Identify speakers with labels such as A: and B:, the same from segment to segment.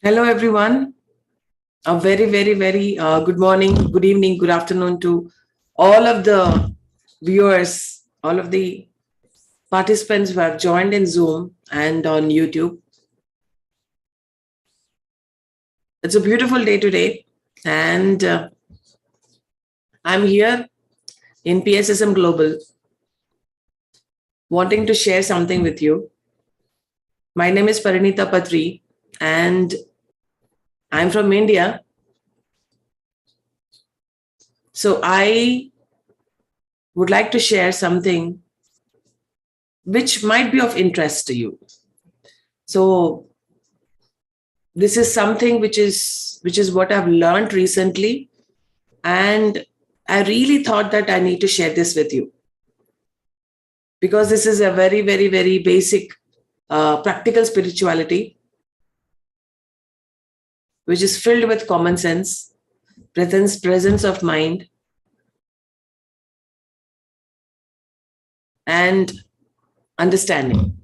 A: Hello, everyone. A very good morning, good evening, good afternoon to all of the viewers, all of the participants who have joined in Zoom and on YouTube. It's a beautiful day today, and I'm here in PSSM Global wanting to share something with you. My name is Parinitha Patri, and I'm from India. So I would like to share something which might be of interest to you. So this is something which is what I've learned recently, and I really thought that I need to share this with you because this is a very basic practical spirituality which is filled with common sense, presence of mind, and understanding.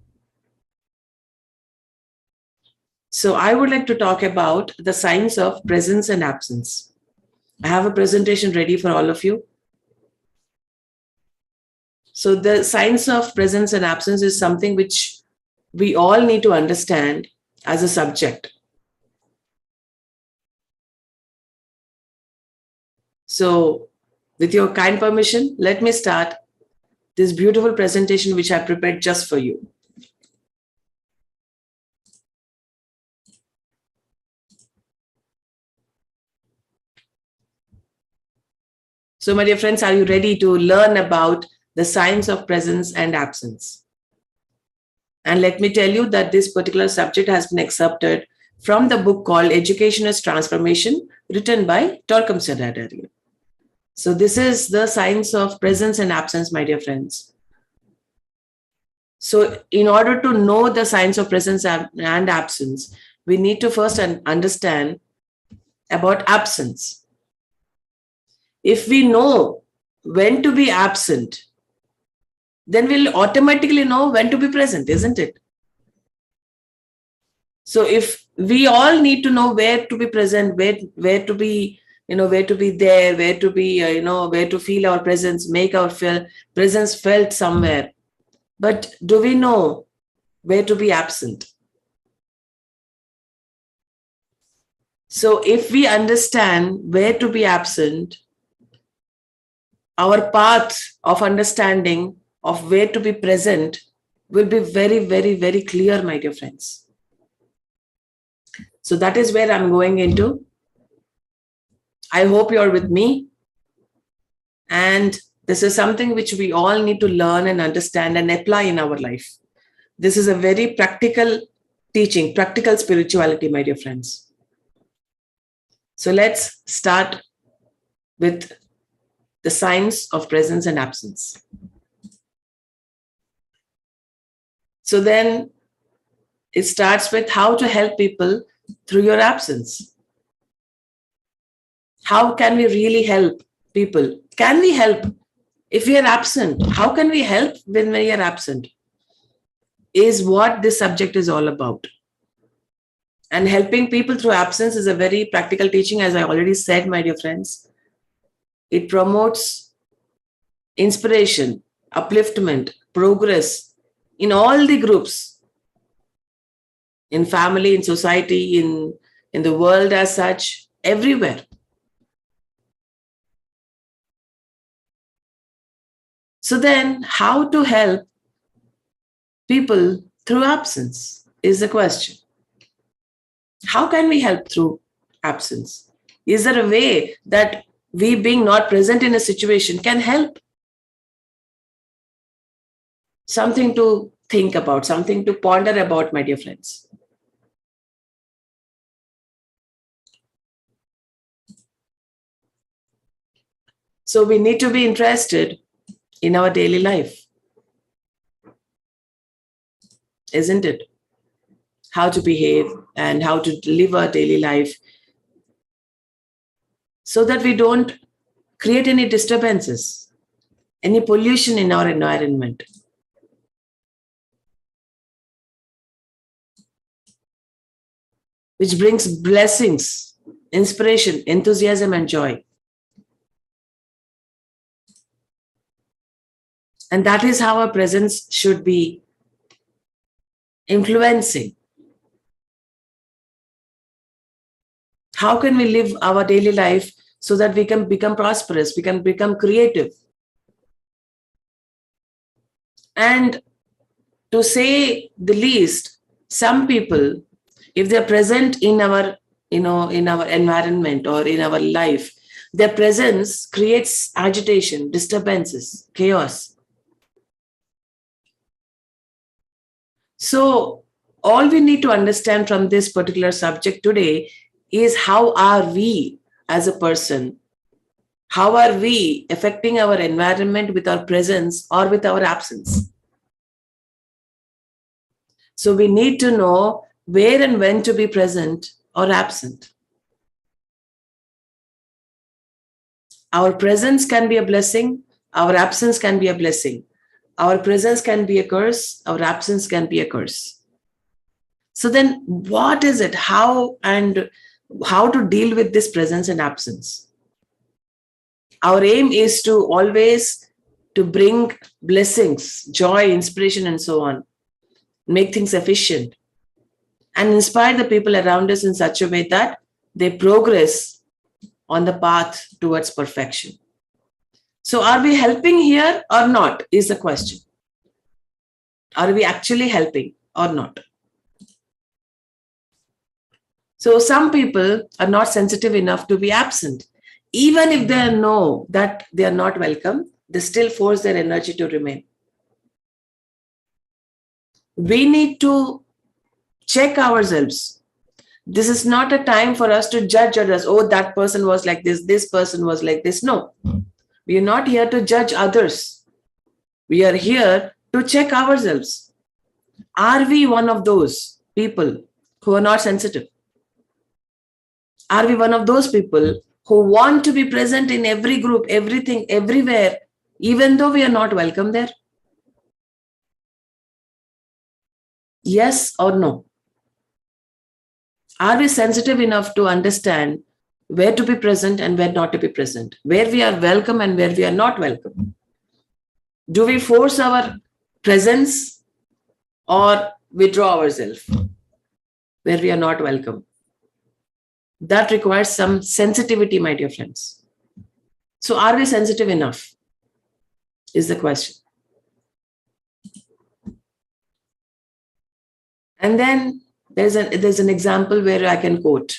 A: So I would like to talk about the science of presence and absence. I have a presentation ready for all of you. So the science of presence and absence is something which we all need to understand as a subject. So with your kind permission, let me start this beautiful presentation which I prepared just for you. So my dear friends, are you ready to learn about the science of presence and absence? And let me tell you that this particular subject has been accepted from the book called Education as Transformation, written by Torquem Sadadaria. So this is the science of presence and absence, my dear friends. So in order to know the science of presence and absence, we need to first understand about absence. If we know when to be absent, then we'll automatically know when to be present, isn't it? So if we all need to know where to be present, where to be, where to be there, where to be, where to feel our presence, make our presence felt somewhere. But do we know where to be absent? So if we understand where to be absent, our path of understanding of where to be present will be very clear, my dear friends. So that is where I'm going into. I hope you're with me. And this is something which we all need to learn and understand and apply in our life. This is a very practical teaching, practical spirituality, my dear friends. So let's start with the science of presence and absence. So then it starts with how to help people through your absence. How can we really help people? Can we help if we are absent? How can we help when we are absent? Is what this subject is all about. And helping people through absence is a very practical teaching, as I already said, my dear friends. It promotes inspiration, upliftment, progress in all the groups, in family, in society, in the world as such, everywhere. So then, how to help people through absence is the question. How can we help through absence? Is there a way that we being not present in a situation can help? Something to think about, something to ponder about, my dear friends. So we need to be interested in our daily life, isn't it? How to behave and how to live our daily life so that we don't create any disturbances, any pollution in our environment. which brings blessings, inspiration, enthusiasm, and joy. And that is how our presence should be influencing. How can we live our daily life so that we can become prosperous, we can become creative? And to say the least, some people, if they're present in our, in our environment or in our life, their presence creates agitation, disturbances, chaos. So all we need to understand from this particular subject today is how are we as a person, how are we affecting our environment with our presence or with our absence? So we need to know where and when to be present or absent. Our presence can be a blessing, our absence can be a blessing. Our presence can be a curse, our absence can be a curse. So then what is it? How to deal with this presence and absence? Our aim is to always to bring blessings, joy, inspiration, and so on. Make things efficient and inspire the people around us in such a way that they progress on the path towards perfection. So are we helping here or not is the question. Are we actually helping or not? So some people are not sensitive enough to be absent. Even if they know that they are not welcome, they still force their energy to remain. We need to check ourselves. This is not a time for us to judge others. Oh, that person was like this person was like this. No, we are not here to judge others. We are here to check ourselves. Are we one of those people who are not sensitive? Are we one of those people who want to be present in every group, everything, everywhere, even though we are not welcome there? Yes or no? Are we sensitive enough to understand where to be present and where not to be present? Where we are welcome and where we are not welcome? Do we force our presence or withdraw ourselves where we are not welcome? That requires some sensitivity, my dear friends. So are we sensitive enough is the question. And then there's an example where I can quote.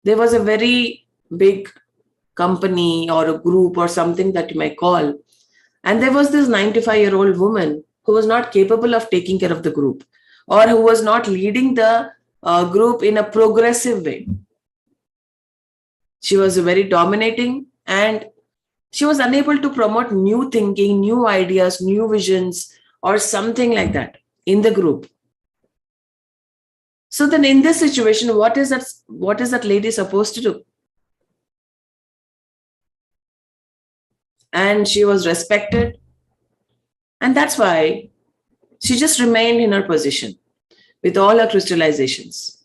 A: There was a very big company or a group or something that you might call. And there was this 95-year-old woman who was not capable of taking care of the group or who was not leading the group in a progressive way. She was very dominating and she was unable to promote new thinking, new ideas, new visions, or something like that in the group. So then in this situation, what is that lady supposed to do? And she was respected. And that's why she just remained in her position with all her crystallizations.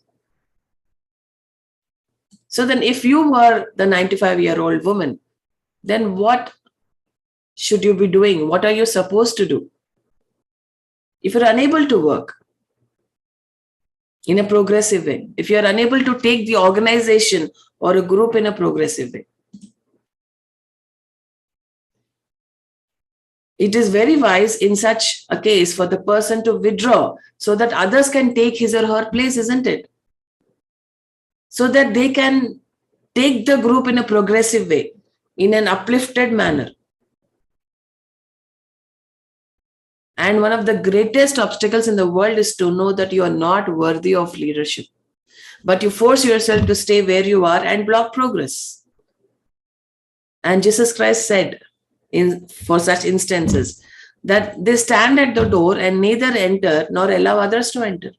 A: So then if you were the 95-year-old woman, then what should you be doing? What are you supposed to do? If you're unable to work in a progressive way, if you're unable to take the organization or a group in a progressive way, it is very wise in such a case for the person to withdraw so that others can take his or her place, isn't it? So that they can take the group in a progressive way, in an uplifted manner. And one of the greatest obstacles in the world is to know that you are not worthy of leadership, but you force yourself to stay where you are and block progress. And Jesus Christ said for such instances that they stand at the door and neither enter nor allow others to enter.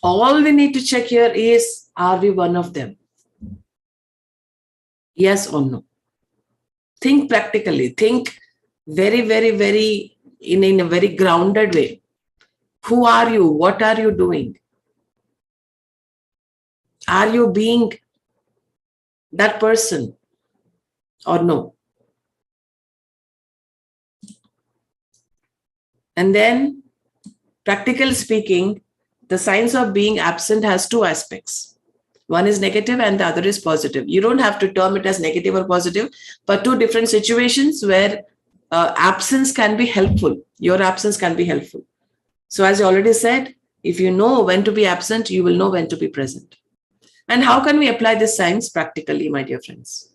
A: All we need to check here is, are we one of them? Yes or no? Think practically. Think very, very, very in a very grounded way. Who are you? What are you doing? Are you being that person or no? And then, practical speaking, the science of being absent has two aspects. One is negative and the other is positive. You don't have to term it as negative or positive, but two different situations where absence can be helpful. Your absence can be helpful. So, as I already said, if you know when to be absent, you will know when to be present. And how can we apply this science practically, my dear friends?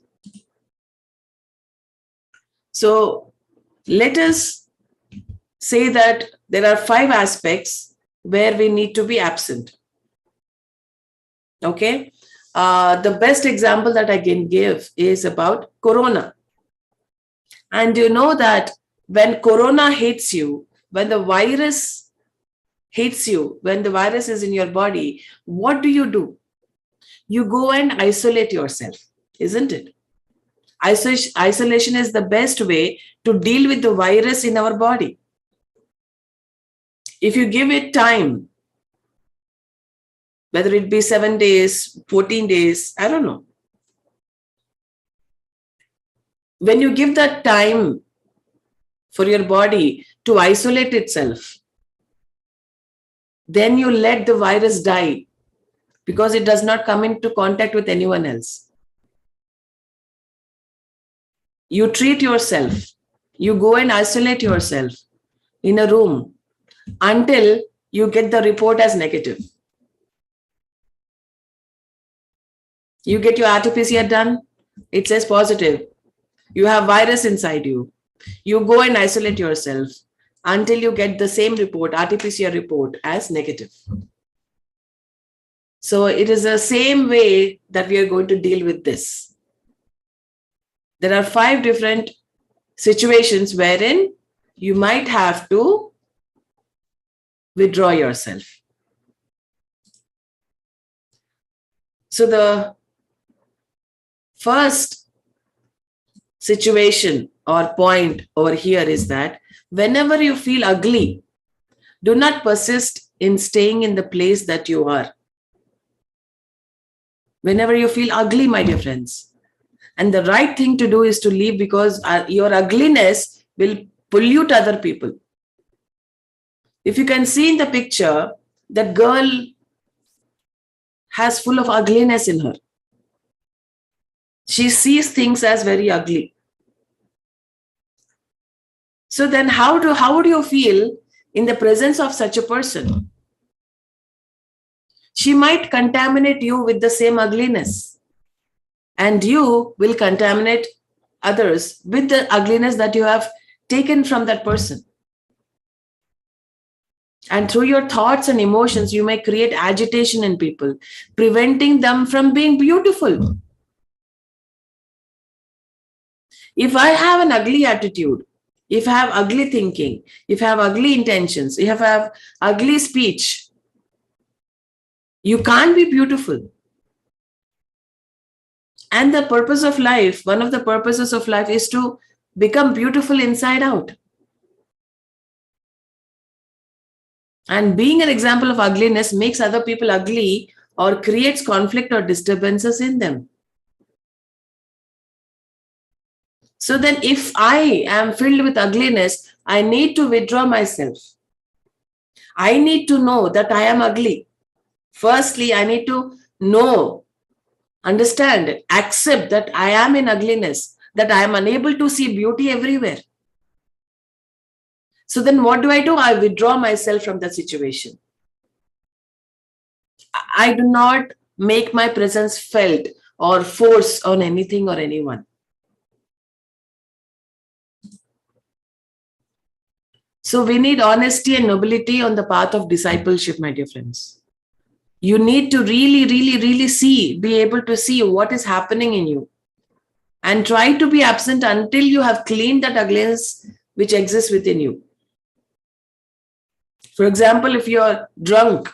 A: So, let us say that there are 5 aspects where we need to be absent. Okay. The best example that I can give is about Corona. And you know that when Corona hits you, when the virus hits you, when the virus is in your body, what do? You go and isolate yourself, isn't it? Isolation is the best way to deal with the virus in our body. If you give it time, whether it be 7 days, 14 days, I don't know. When you give that time for your body to isolate itself, then you let the virus die because it does not come into contact with anyone else. You treat yourself. You go and isolate yourself in a room until you get the report as negative. You get your RT-PCR done, it says positive. You have virus inside you. You go and isolate yourself until you get the same report, RT-PCR report, as negative. So it is the same way that we are going to deal with this. There are 5 different situations wherein you might have to withdraw yourself. So the first situation or point over here is that whenever you feel ugly, do not persist in staying in the place that you are. Whenever you feel ugly, my dear friends, and the right thing to do is to leave, because your ugliness will pollute other people. If you can see in the picture, that girl has full of ugliness in her. She sees things as very ugly. So then how would you feel in the presence of such a person? She might contaminate you with the same ugliness, and you will contaminate others with the ugliness that you have taken from that person. And through your thoughts and emotions, you may create agitation in people, preventing them from being beautiful. If I have an ugly attitude, if I have ugly thinking, if I have ugly intentions, if I have ugly speech, you can't be beautiful. And the purpose of life, one of the purposes of life, is to become beautiful inside out. And being an example of ugliness makes other people ugly or creates conflict or disturbances in them. So then if I am filled with ugliness, I need to withdraw myself. I need to know that I am ugly. Firstly, I need to know, understand, accept that I am in ugliness, that I am unable to see beauty everywhere. So then what do? I withdraw myself from that situation. I do not make my presence felt or force on anything or anyone. So we need honesty and nobility on the path of discipleship, my dear friends. You need to really see, be able to see what is happening in you, and try to be absent until you have cleaned that ugliness which exists within you. For example, if you're drunk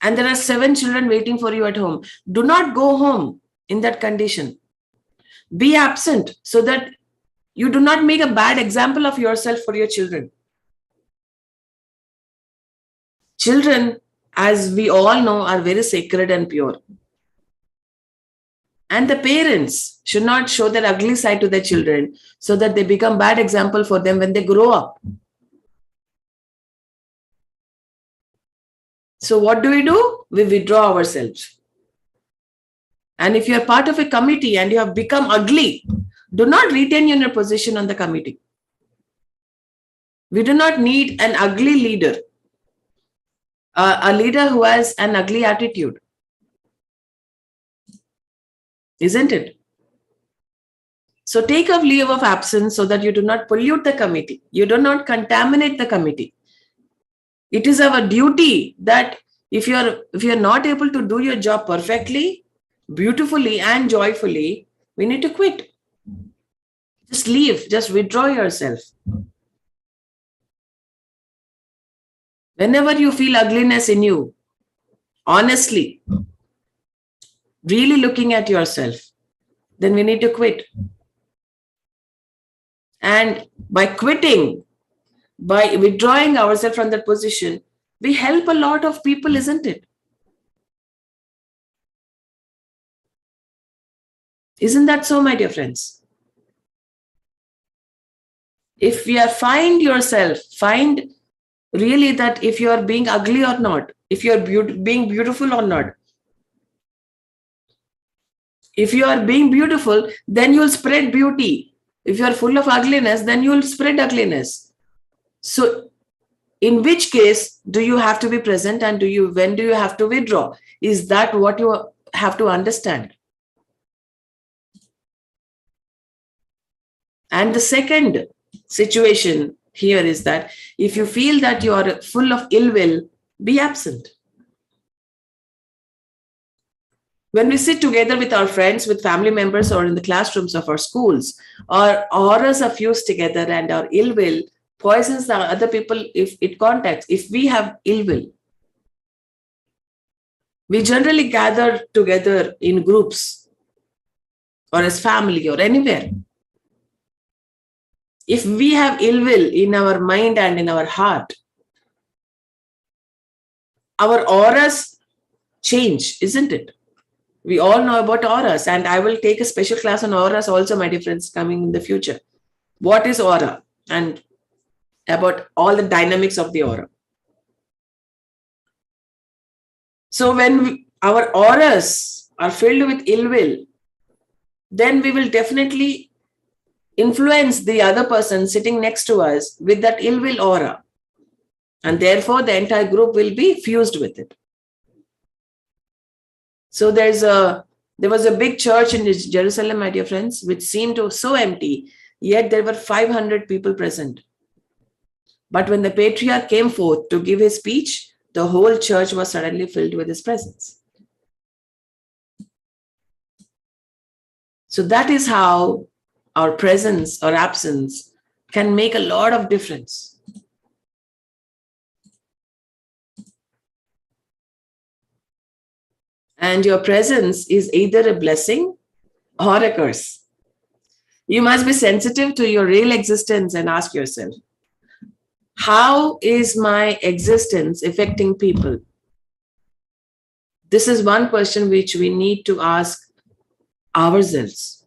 A: and there are 7 children waiting for you at home, do not go home in that condition. Be absent so that you do not make a bad example of yourself for your children. Children, as we all know, are very sacred and pure. And the parents should not show their ugly side to their children so that they become bad example for them when they grow up. So what do? We withdraw ourselves. And if you are part of a committee and you have become ugly, do not retain your position on the committee. We do not need an ugly leader, a leader who has an ugly attitude. Isn't it? So take a leave of absence so that you do not pollute the committee. You do not contaminate the committee. It is our duty that if you're not able to do your job perfectly, beautifully and joyfully, we need to quit. Just leave, just withdraw yourself. Whenever you feel ugliness in you, honestly, really looking at yourself, then we need to quit. And by quitting, by withdrawing ourselves from that position, we help a lot of people, isn't it? Isn't that so, my dear friends? If you find really that if you are being ugly or not, if you are being beautiful or not. If you are being beautiful, then you'll spread beauty. If you are full of ugliness, then you'll spread ugliness. So in which case do you have to be present and when do you have to withdraw? Is that what you have to understand? And the second situation here is that if you feel that you are full of ill will, be absent. When we sit together with our friends, with family members, or in the classrooms of our schools, our auras are fused together and our ill will poisons the other people if it contacts. If we have ill will, we generally gather together in groups or as family or anywhere. If we have ill will in our mind and in our heart, our auras change, isn't it? We all know about auras, and I will take a special class on auras also, my dear friends, coming in the future. What is aura? And about all the dynamics of the aura. So when our auras are filled with ill will, then we will definitely influence the other person sitting next to us with that ill will aura. And therefore, the entire group will be fused with it. So there was a big church in Jerusalem, my dear friends, which seemed so empty, yet there were 500 people present. But when the patriarch came forth to give his speech, the whole church was suddenly filled with his presence. So that is how our presence or absence can make a lot of difference. And your presence is either a blessing or a curse. You must be sensitive to your real existence and ask yourself, how is my existence affecting people? This is one question which we need to ask ourselves.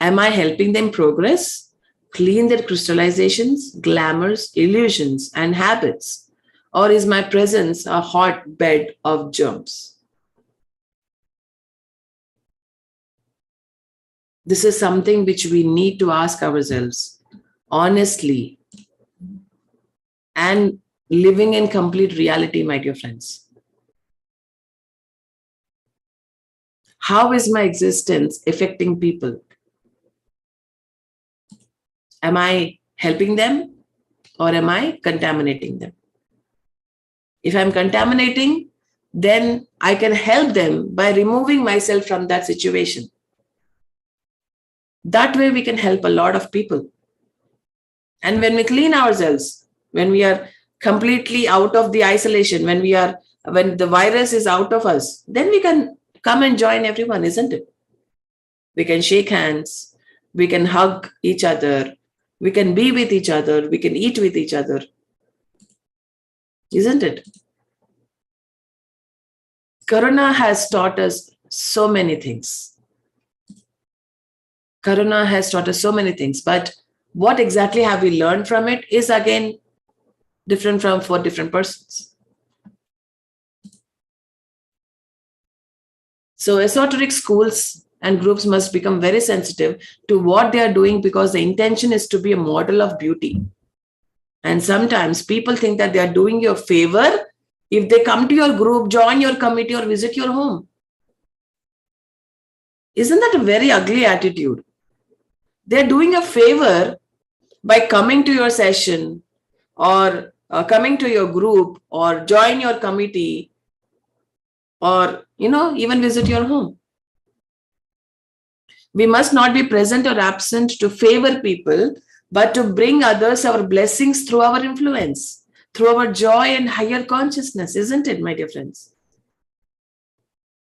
A: Am I helping them progress, clean their crystallizations, glamours, illusions, and habits? Or is my presence a hotbed of germs? This is something which we need to ask ourselves honestly and living in complete reality, my dear friends. How is my existence affecting people? Am I helping them or am I contaminating them? If I'm contaminating, then I can help them by removing myself from that situation. That way we can help a lot of people. And when we clean ourselves, when we are completely out of the isolation, when the virus is out of us, then we can come and join everyone, isn't it? We can shake hands, we can hug each other, we can be with each other, we can eat with each other, isn't it? Corona has taught us so many things. Corona has taught us so many things, but what exactly have we learned from it is again different for different persons. So esoteric schools and groups must become very sensitive to what they are doing, because the intention is to be a model of beauty. And sometimes people think that they are doing you a favor if they come to your group, join your committee, or visit your home. Isn't that a very ugly attitude? They're doing a favor by coming to your session, or coming to your group, or join your committee, or even visit your home. We must not be present or absent to favor people, but to bring others our blessings through our influence, through our joy and higher consciousness, isn't it, my dear friends?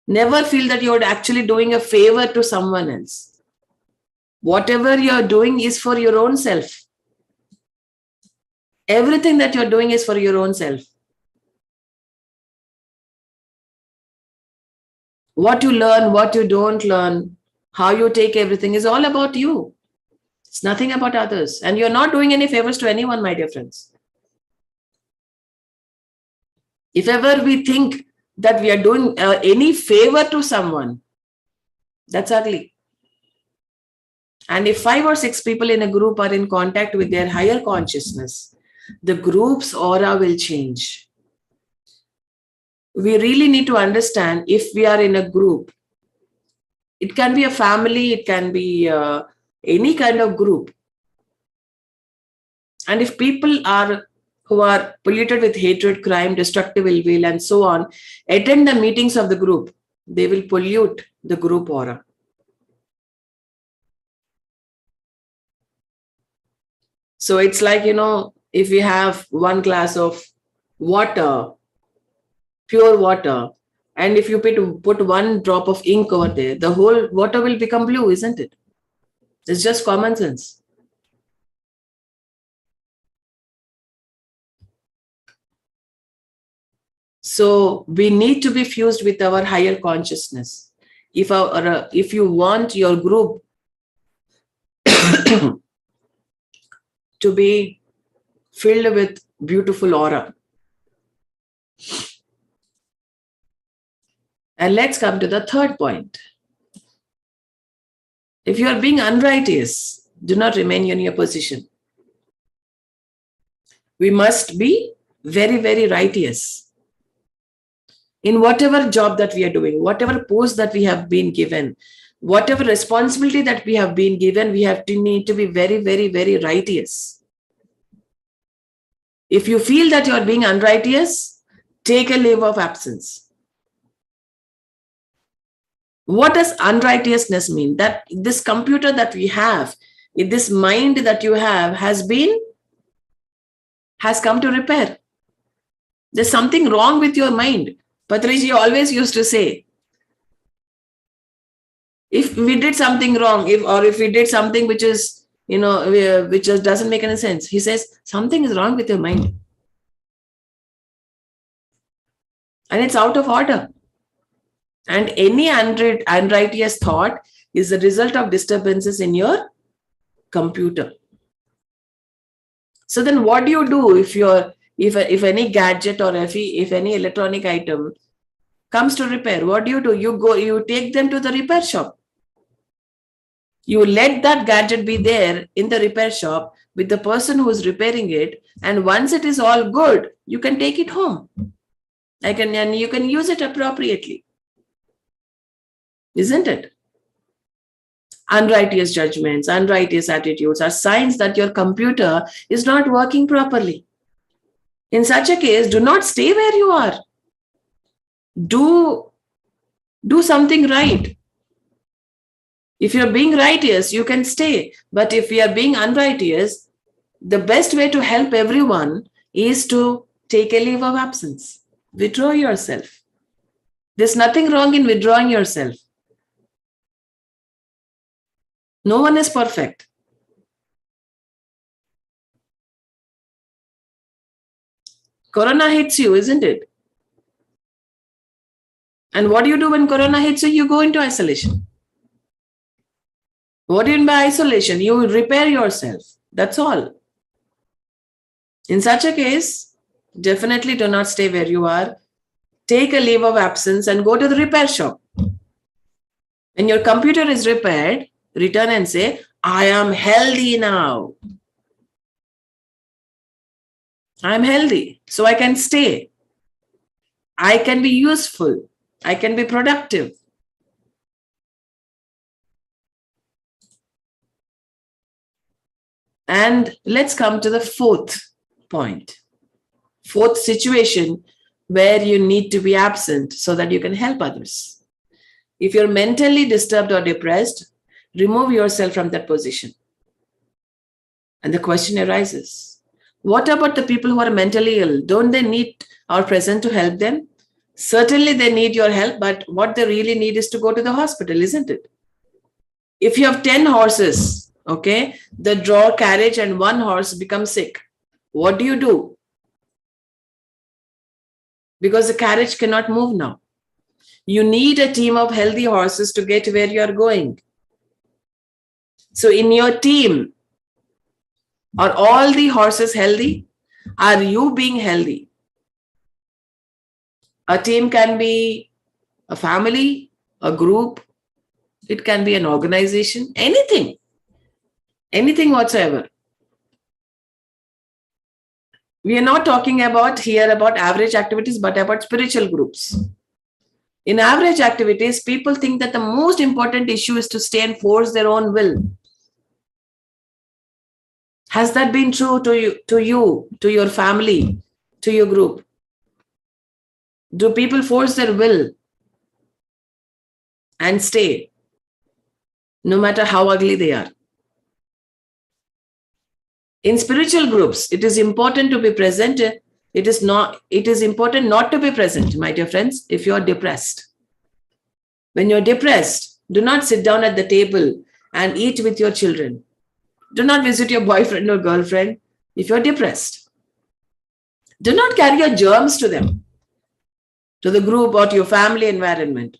A: Never feel that you're actually doing a favor to someone else. Whatever you're doing is for your own self. Everything that you're doing is for your own self. What you learn, what you don't learn, how you take everything is all about you. It's nothing about others. And you're not doing any favors to anyone, my dear friends. If ever we think that we are doing any favor to someone, that's ugly. And if 5 or 6 people in a group are in contact with their higher consciousness, the group's aura will change. We really need to understand, if we are in a group, it can be a family, it can be any kind of group. And if people who are polluted with hatred, crime, destructive ill will, and so on, attend the meetings of the group, they will pollute the group aura. So it's like, if we have one glass of water, pure water, and if you put one drop of ink over there, the whole water will become blue, isn't it? It's just common sense. So we need to be fused with our higher consciousness. If you want your group to be filled with beautiful aura. And let's come to the third point. If you are being unrighteous, do not remain in your position. We must be very, very righteous. In whatever job that we are doing, whatever post that we have been given, whatever responsibility that we have been given, we need to be very, very, very righteous. If you feel that you are being unrighteous, take a leave of absence. What does unrighteousness mean? That this computer that we have, this mind that you have has come to repair. There's something wrong with your mind. Patriji always used to say, if we did something wrong, if we did something which is, which just doesn't make any sense, he says, something is wrong with your mind. And it's out of order. And any unrighteous thought is the result of disturbances in your computer. So then what do you do if any gadget or if any electronic item comes to repair? What do? You take them to the repair shop. You let that gadget be there in the repair shop with the person who is repairing it. And once it is all good, you can take it home. And you can use it appropriately. Isn't it? Unrighteous judgments, unrighteous attitudes are signs that your computer is not working properly. In such a case, do not stay where you are. Do something right. If you're being righteous, you can stay. But if you are being unrighteous, the best way to help everyone is to take a leave of absence. Withdraw yourself. There's nothing wrong in withdrawing yourself. No one is perfect. Corona hits you, isn't it? And what do you do when corona hits you? You go into isolation. What do you mean by isolation? You repair yourself. That's all. In such a case, definitely do not stay where you are. Take a leave of absence and go to the repair shop. When your computer is repaired, return and say, I am healthy now. I am healthy, so I can stay. I can be useful. I can be productive. And let's come to the fourth point. Fourth situation where you need to be absent so that you can help others. If you're mentally disturbed or depressed, remove yourself from that position. And the question arises, what about the people who are mentally ill? Don't they need our presence to help them? Certainly they need your help, but what they really need is to go to the hospital, isn't it? If you have 10 horses, okay, the draw carriage and one horse becomes sick. What do? Because the carriage cannot move now. You need a team of healthy horses to get where you are going. So in your team, are all the horses healthy? Are you being healthy? A team can be a family, a group, it can be an organization, anything whatsoever. We are not talking about here about average activities, but about spiritual groups. In average activities, people think that the most important issue is to stay and force their own will. Has that been true to you, to your family, to your group? Do people force their will and stay, no matter how ugly they are? In spiritual groups, it is important to be present. It is important not to be present, my dear friends, if you are depressed. When you're depressed, do not sit down at the table and eat with your children. Do not visit your boyfriend or girlfriend if you're depressed. Do not carry your germs to them, to the group or to your family environment.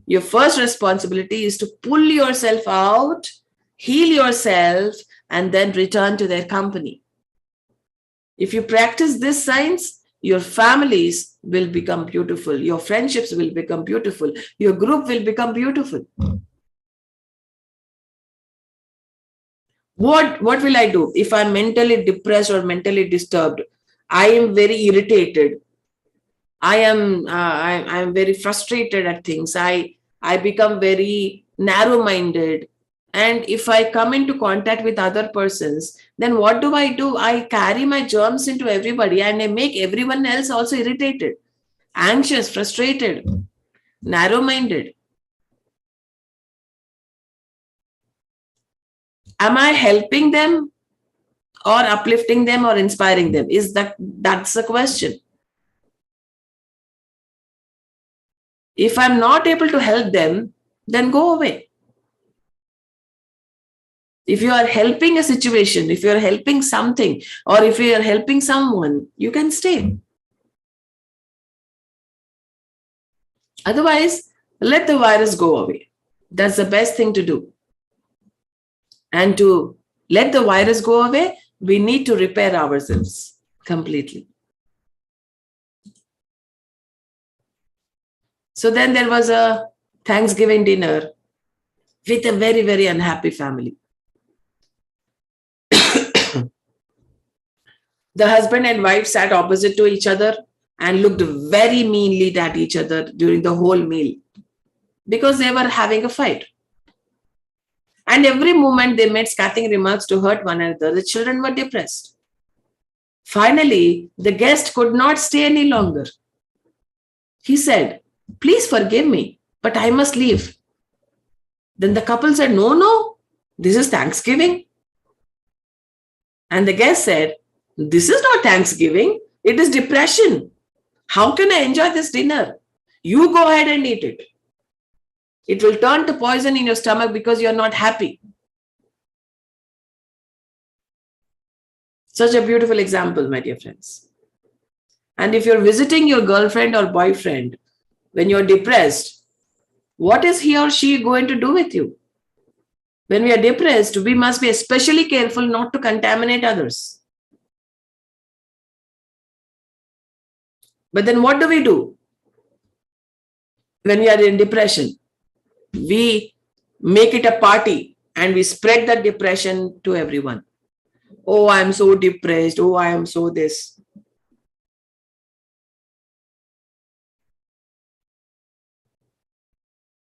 A: Your first responsibility is to pull yourself out, heal yourself, and then return to their company. If you practice this science, your families will become beautiful. Your friendships will become beautiful. Your group will become beautiful. What will I do if I'm mentally depressed or mentally disturbed? I am very irritated. I am very frustrated at things. I become very narrow-minded. And if I come into contact with other persons, then what do? I carry my germs into everybody and I make everyone else also irritated, anxious, frustrated, narrow-minded. Am I helping them or uplifting them or inspiring them? That's the question. If I'm not able to help them, then go away. If you are helping a situation, if you are helping something, or if you are helping someone, you can stay. Otherwise, let the virus go away. That's the best thing to do. And to let the virus go away, we need to repair ourselves completely. So then there was a Thanksgiving dinner with a very, very unhappy family. The husband and wife sat opposite to each other and looked very meanly at each other during the whole meal because they were having a fight. And every moment they made scathing remarks to hurt one another. The children were depressed. Finally, the guest could not stay any longer. He said, "Please forgive me, but I must leave." Then the couple said, No, this is Thanksgiving. And the guest said, "This is not Thanksgiving, it is depression. How can I enjoy this dinner? You go ahead and eat it. It will turn to poison in your stomach because you're not happy." Such a beautiful example, my dear friends. And if you're visiting your girlfriend or boyfriend when you're depressed, what is he or she going to do with you? When we are depressed, we must be especially careful not to contaminate others. But then what do? When we are in depression, we make it a party and we spread that depression to everyone. Oh, I am so depressed. Oh, I am so this.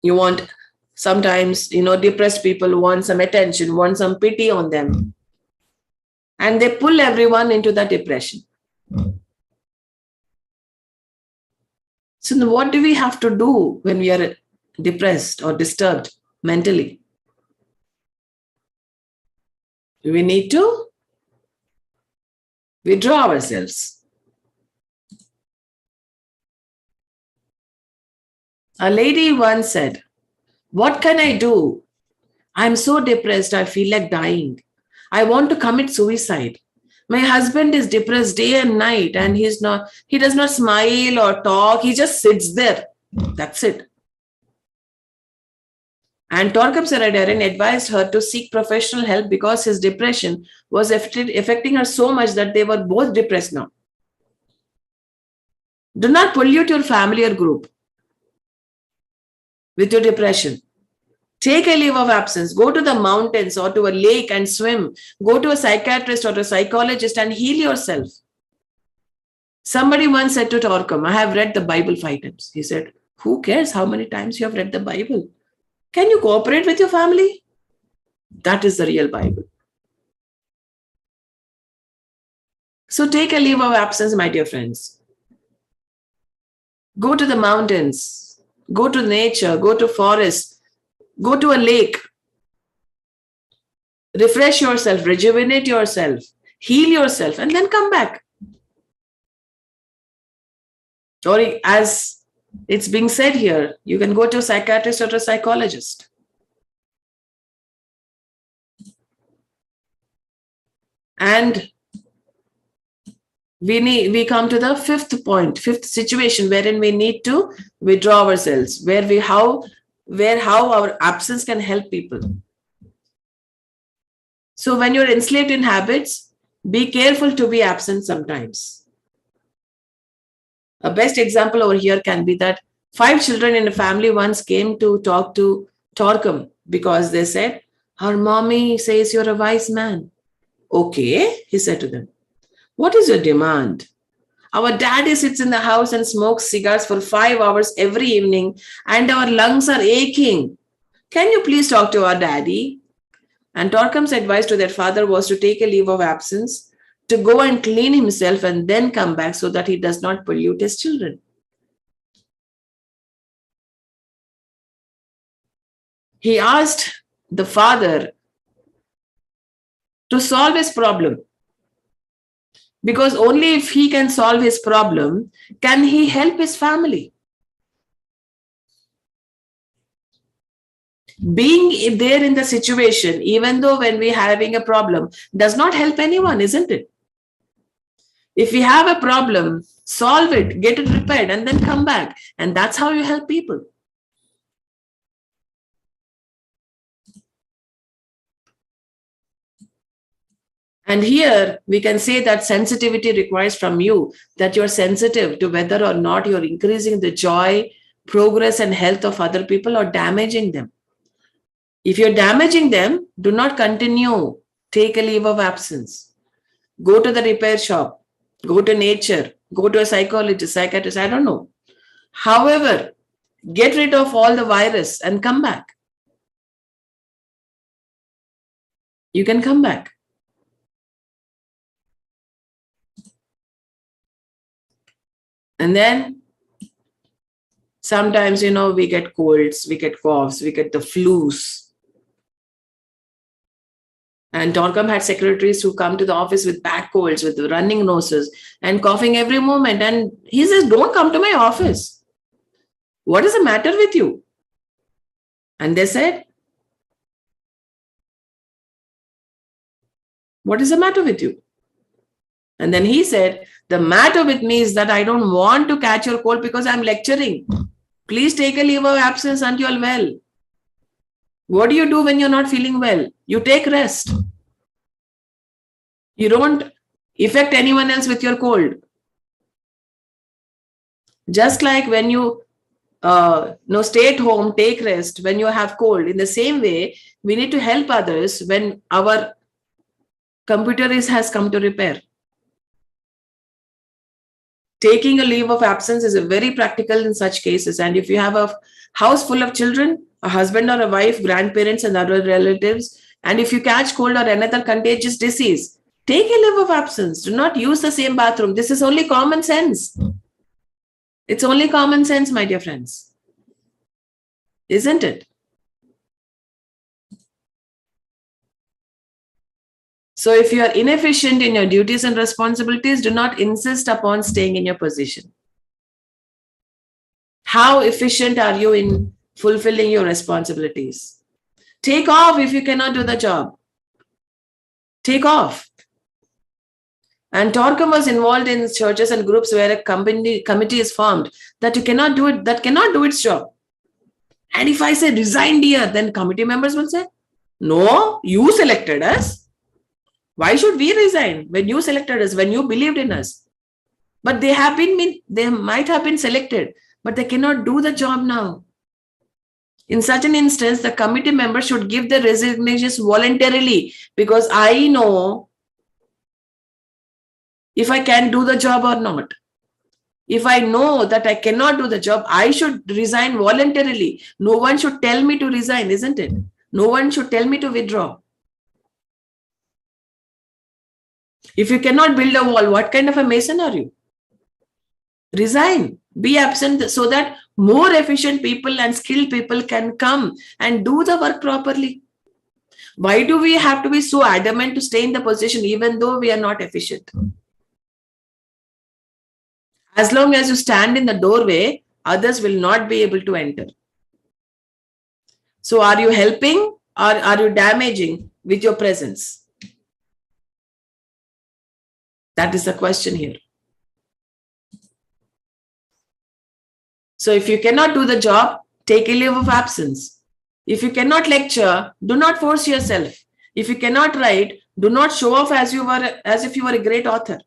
A: You want, sometimes, depressed people want some attention, want some pity on them. And they pull everyone into that depression. So what do we have to do when we are depressed or disturbed mentally? We need to withdraw ourselves. A lady once said, "What can I do? I'm so depressed, I feel like dying. I want to commit suicide. My husband is depressed day and night, and he does not smile or talk. He just sits there. That's it." And Torkam Saradharan advised her to seek professional help because his depression was affecting her so much that they were both depressed now. Do not pollute your family or group with your depression. Take a leave of absence. Go to the mountains or to a lake and swim. Go to a psychiatrist or a psychologist and heal yourself. Somebody once said to Torkam, "I have read the Bible 5 times. He said, "Who cares how many times you have read the Bible? Can you cooperate with your family?" That is the real Bible. So take a leave of absence, my dear friends. Go to the mountains. Go to nature. Go to forest. Go to a lake. Refresh yourself. Rejuvenate yourself. Heal yourself. And then come back. Or as it's being said here, you can go to a psychiatrist or a psychologist. And we come to the fifth situation wherein we need to withdraw ourselves, how our absence can help people. So when you're enslaved in habits, be careful to be absent sometimes. A best example over here can be that 5 children in a family once came to talk to Torkam because they said, "Our mommy says you're a wise man." "Okay," he said to them. "What is your demand? Our daddy sits in the house and smokes cigars for 5 hours every evening and our lungs are aching. Can you please talk to our daddy?" And Torkam's advice to their father was to take a leave of absence, to go and clean himself and then come back so that he does not pollute his children. He asked the father to solve his problem, because only if he can solve his problem can he help his family. Being there in the situation, even though when we're having a problem, does not help anyone, isn't it? If we have a problem, solve it, get it repaired, and then come back. And that's how you help people. And here we can say that sensitivity requires from you that you're sensitive to whether or not you're increasing the joy, progress, and health of other people or damaging them. If you're damaging them, do not continue. Take a leave of absence. Go to the repair shop. Go to nature. Go to a psychologist, psychiatrist, I don't know. However, get rid of all the virus and come back. You can come back. And then sometimes, we get colds, we get coughs, we get the flus. And Torkam had secretaries who come to the office with bad colds, with running noses and coughing every moment. And he says, "Don't come to my office. What is the matter with you?" And they said, "What is the matter with you?" And then he said, "The matter with me is that I don't want to catch your cold because I'm lecturing. Please take a leave of absence until you're well. What do you do when you're not feeling well? You take rest. You don't affect anyone else with your cold. Just like when you stay at home, take rest when you have cold. In the same way, we need to help others when our computer has come to repair. Taking a leave of absence is very practical in such cases. And if you have a house full of children, a husband or a wife, grandparents and other relatives, and if you catch cold or another contagious disease, take a leave of absence. Do not use the same bathroom. This is only common sense. It's only common sense, my dear friends. Isn't it? So if you are inefficient in your duties and responsibilities, do not insist upon staying in your position. How efficient are you in fulfilling your responsibilities? Take off if you cannot do the job. Take off. And Torkham was involved in churches and groups where a committee is formed that cannot do its job. And if I say resign, dear, then committee members will say, no, you selected us. Why should we resign when you selected us, when you believed in us? But they might have been selected, but they cannot do the job now. In such an instance, the committee members should give their resignations voluntarily, because I know if I can do the job or not. If I know that I cannot do the job, I should resign voluntarily. No one should tell me to resign, isn't it? No one should tell me to withdraw. If you cannot build a wall, what kind of a mason are you? Resign. Be absent so that more efficient people and skilled people can come and do the work properly. Why do we have to be so adamant to stay in the position even though we are not efficient? As long as you stand in the doorway, others will not be able to enter. So are you helping or are you damaging with your presence? That is the question here. So if you cannot do the job, take a leave of absence. If you cannot lecture, do not force yourself. If you cannot write, do not show off as if you were a great author.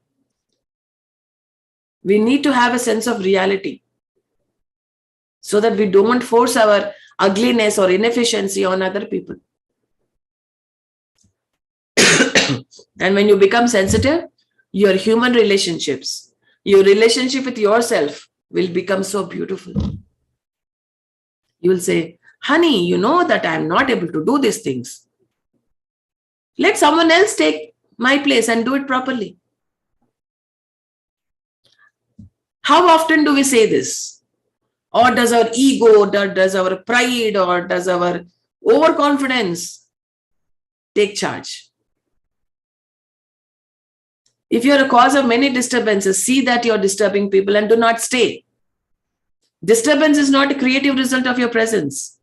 A: We need to have a sense of reality so that we don't force our ugliness or inefficiency on other people. And when you become sensitive, your human relationships, your relationship with yourself will become so beautiful. You will say, honey, you know that I am not able to do these things. Let someone else take my place and do it properly. How often do we say this? Or does our ego, does our pride, or does our overconfidence take charge? If you are a cause of many disturbances, see that you are disturbing people and do not stay. Disturbance is not a creative result of your presence.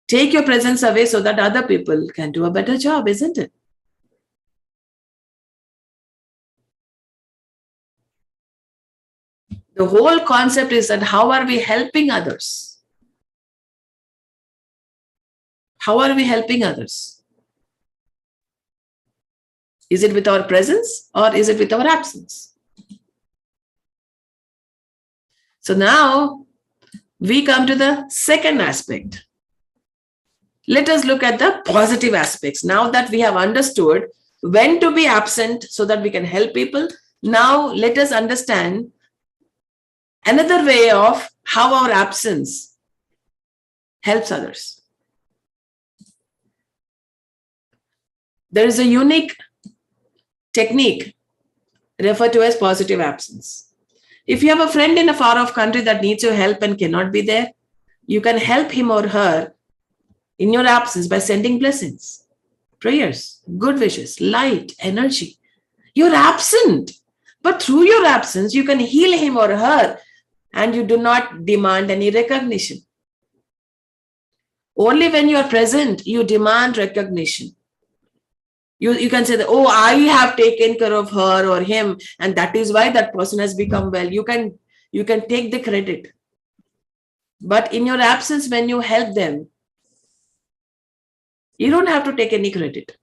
A: Take your presence away so that other people can do a better job, isn't it? The whole concept is that how are we helping others? How are we helping others? Is it with our presence or is it with our absence? So now we come to the second aspect. Let us look at the positive aspects. Now that we have understood when to be absent so that we can help people, now let us understand another way of how our absence helps others. There is a unique technique referred to as positive absence. If you have a friend in a far-off country that needs your help and cannot be there, you can help him or her in your absence by sending blessings, prayers, good wishes, light, energy. You're absent, but through your absence, you can heal him or her and you do not demand any recognition. Only when you are present, you demand recognition. You can say that, oh, I have taken care of her or him, and that is why that person has become well. You can take the credit. But in your absence, when you help them, you don't have to take any credit.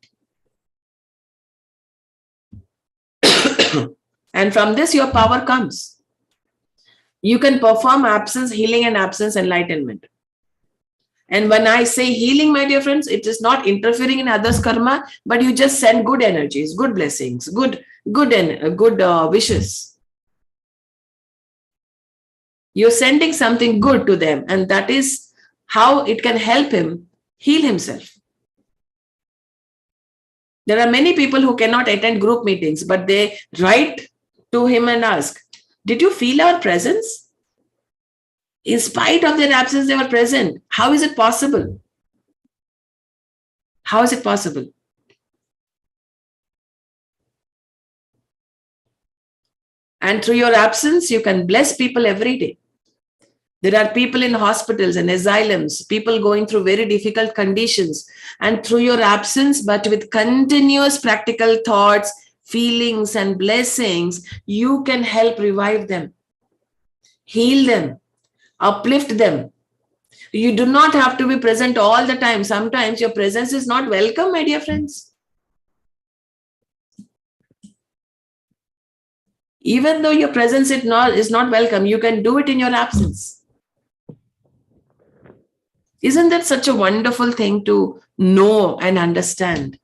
A: And from this, your power comes. You can perform absence healing and absence enlightenment. And when I say healing, my dear friends, it is not interfering in others' karma, but you just send good energies, good blessings, good wishes. You're sending something good to them, and that is how it can help him heal himself. There are many people who cannot attend group meetings, but they write to him and ask, did you feel our presence? In spite of their absence, they were present. How is it possible? How is it possible? And through your absence, you can bless people every day. There are people in hospitals and asylums, people going through very difficult conditions. And through your absence, but with continuous practical thoughts, feelings, and blessings, you can help revive them, heal them, uplift them. You do not have to be present all the time. Sometimes your presence is not welcome, my dear friends. Even though your presence is not welcome, you can do it in your absence. Isn't that such a wonderful thing to know and understand?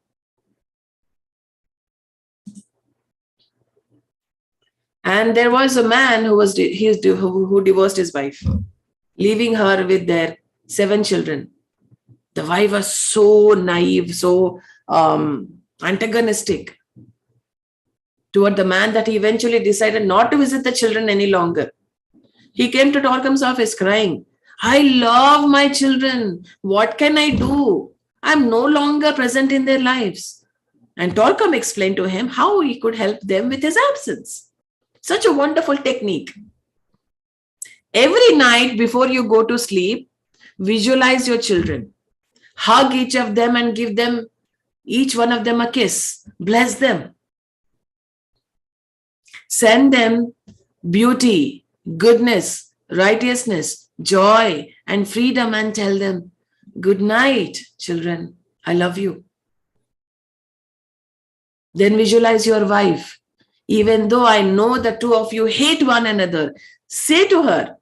A: And there was a man who divorced his wife, leaving her with their 7 children. The wife was so naive, so antagonistic toward the man that he eventually decided not to visit the children any longer. He came to Torkam's office crying, I love my children. What can I do? I'm no longer present in their lives. And Torkam explained to him how he could help them with his absence. Such a wonderful technique. Every night before you go to sleep, visualize your children. Hug each of them and give them, each one of them, a kiss. Bless them. Send them beauty, goodness, righteousness, joy, and freedom, and tell them, good night, children. I love you. Then visualize your wife. Even though I know the two of you hate one another, say to her,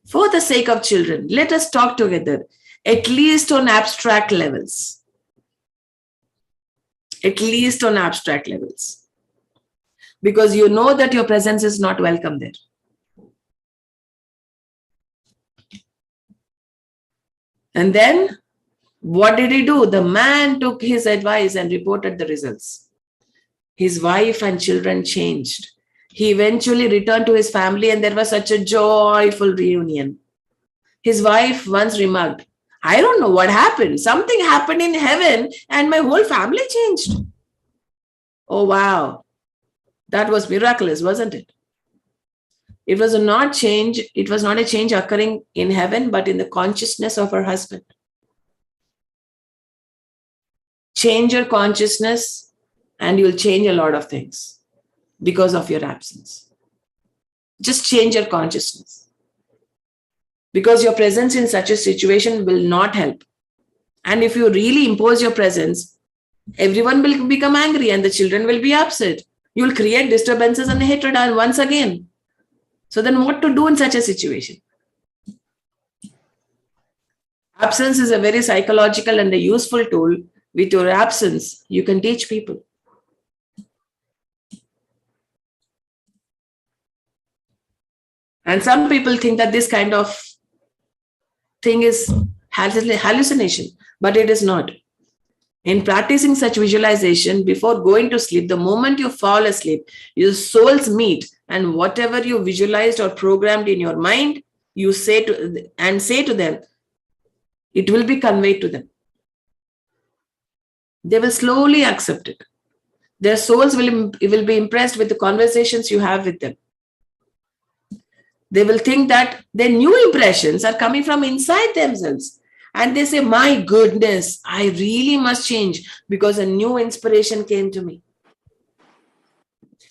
A: for the sake of children, let us talk together, at least on abstract levels. At least on abstract levels. Because you know that your presence is not welcome there. And then, what did he do? The man took his advice and reported the results. His wife and children changed. He eventually returned to his family and there was such a joyful reunion. His wife once remarked, I don't know what happened. Something happened in heaven and my whole family changed. Oh, wow. That was miraculous, wasn't it? It was not a change occurring in heaven, but in the consciousness of her husband. Change your consciousness and you'll change a lot of things because of your absence. Just change your consciousness. Because your presence in such a situation will not help. And if you really impose your presence, everyone will become angry and the children will be upset. You'll create disturbances and hatred once again. So then what to do in such a situation? Absence is a very psychological and a useful tool. With your absence, you can teach people. And some people think that this kind of thing is hallucination, but it is not. In practicing such visualization, before going to sleep, the moment you fall asleep, your souls meet, and whatever you visualized or programmed in your mind, you say to them, it will be conveyed to them. They will slowly accept it. Their souls will be impressed with the conversations you have with them. They will think that their new impressions are coming from inside themselves. And they say, my goodness, I really must change because a new inspiration came to me.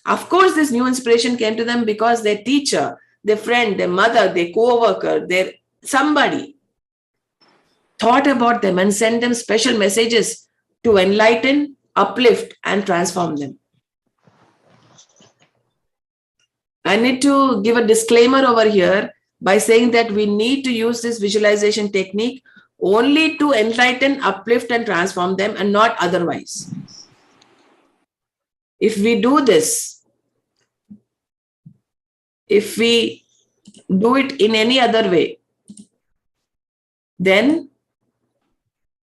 A: Of course, this new inspiration came to them because their teacher, their friend, their mother, their co-worker, their somebody thought about them and sent them special messages to enlighten, uplift, and transform them. I need to give a disclaimer over here by saying that we need to use this visualization technique only to enlighten, uplift, and transform them, and not otherwise. If we do this, if we do it in any other way, then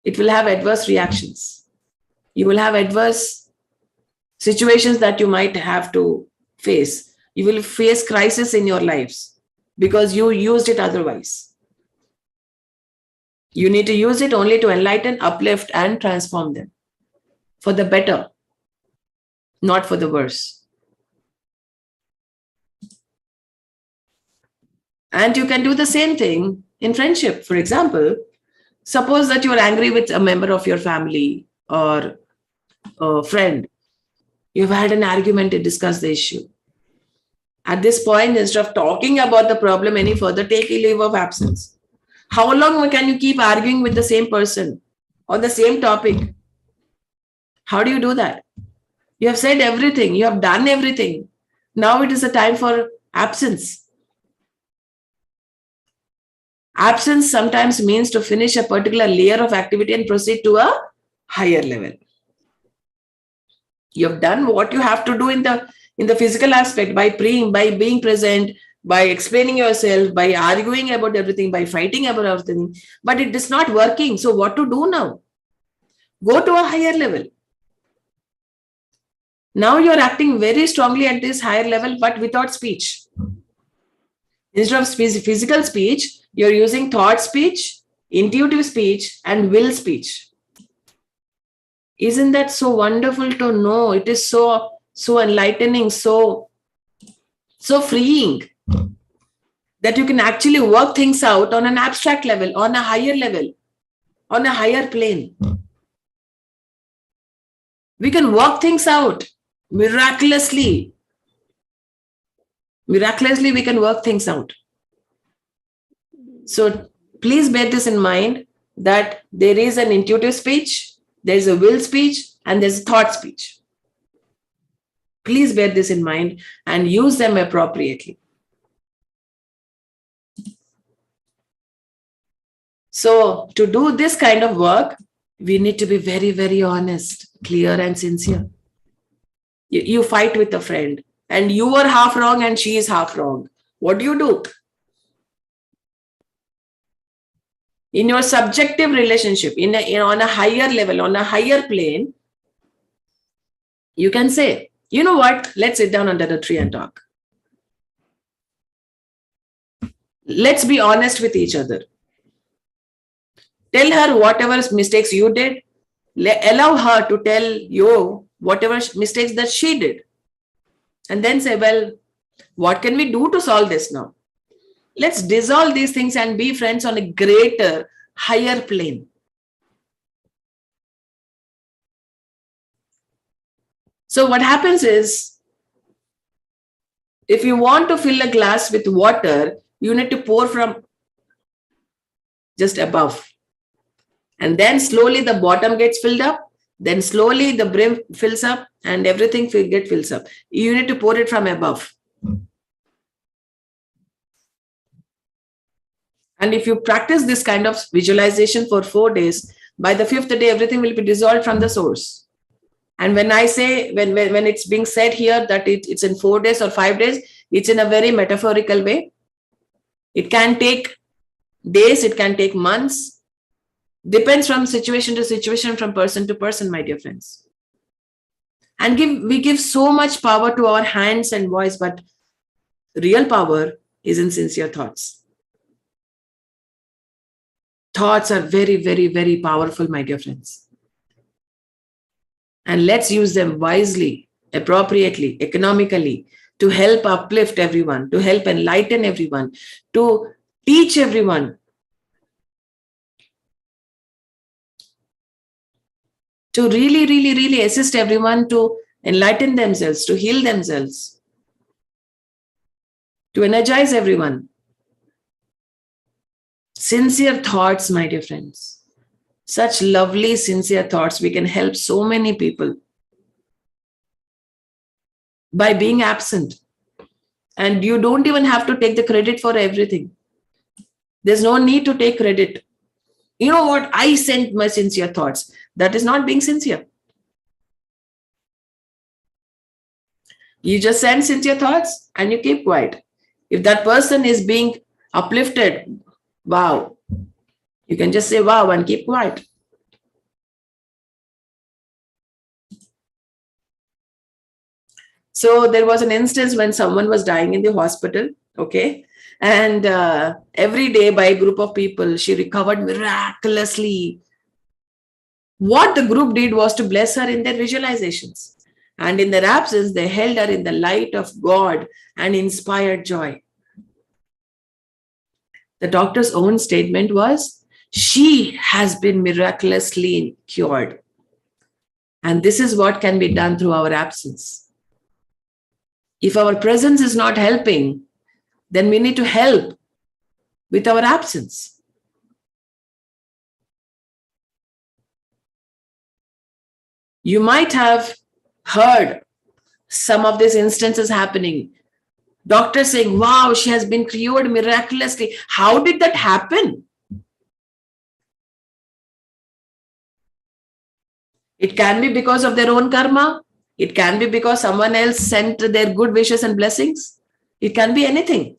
A: it will have adverse reactions. You will have adverse situations that you might have to face. You will face crisis in your lives because you used it otherwise. You need to use it only to enlighten, uplift, and transform them for the better, not for the worse. And you can do the same thing in friendship. For example, suppose that you are angry with a member of your family or a friend. You've had an argument to discuss the issue. At this point, instead of talking about the problem any further, take a leave of absence. How long can you keep arguing with the same person on the same topic? How do you do that? You have said everything. You have done everything. Now it is a time for absence. Absence sometimes means to finish a particular layer of activity and proceed to a higher level. You have done what you have to do in the physical aspect by being present, by explaining yourself, by arguing about everything, by fighting about everything. But it is not working. So what to do now? Go to a higher level. Now you're acting very strongly at this higher level, but without speech. Instead of physical speech, you're using thought speech, intuitive speech, and will speech. Isn't that so wonderful to know? It is so enlightening, so freeing that you can actually work things out on an abstract level, on a higher level, on a higher plane. We can work things out miraculously. Miraculously, we can work things out. So please bear this in mind that there is an intuitive speech, there is a will speech, and there's a thought speech. Please bear this in mind and use them appropriately. So to do this kind of work, we need to be very, very honest, clear, and sincere. You fight with a friend and you are half wrong and she is half wrong. What do? In your subjective relationship, on a higher level, on a higher plane, you can say, you know what, let's sit down under the tree and talk. Let's be honest with each other. Tell her whatever mistakes you did. Allow her to tell you whatever mistakes that she did. And then say, well, what can we do to solve this now? Let's dissolve these things and be friends on a greater, higher plane. So what happens is, if you want to fill a glass with water, you need to pour from just above. And then slowly the bottom gets filled up. Then slowly the brim fills up and everything fills up. You need to pour it from above. And if you practice this kind of visualization for 4 days, by the 5th day, everything will be dissolved from the source. And when I say, when it's being said here that it's in 4 days or 5 days, it's in a very metaphorical way. It can take days, it can take months. Depends from situation to situation, from person to person, my dear friends. And we give so much power to our hands and voice, but real power is in sincere thoughts. Thoughts are very, very, very powerful, my dear friends. And let's use them wisely, appropriately, economically, to help uplift everyone, to help enlighten everyone, to teach everyone, to really, really, really assist everyone to enlighten themselves, to heal themselves, to energize everyone. Sincere thoughts, my dear friends. Such lovely, sincere thoughts. We can help so many people by being absent. And you don't even have to take the credit for everything. There's no need to take credit. You know what? I sent my sincere thoughts. That is not being sincere. You just send sincere thoughts and you keep quiet. If that person is being uplifted, wow, you can just say wow and keep quiet. So there was an instance when someone was dying in the hospital, okay? And every day by a group of people, she recovered miraculously. What the group did was to bless her in their visualizations. And in their absence, they held her in the light of God and inspired joy. The doctor's own statement was, she has been miraculously cured. And this is what can be done through our absence. If our presence is not helping, then we need to help with our absence. You might have heard some of these instances happening. Doctors saying, wow, she has been cured miraculously. How did that happen? It can be because of their own karma. It can be because someone else sent their good wishes and blessings. It can be anything.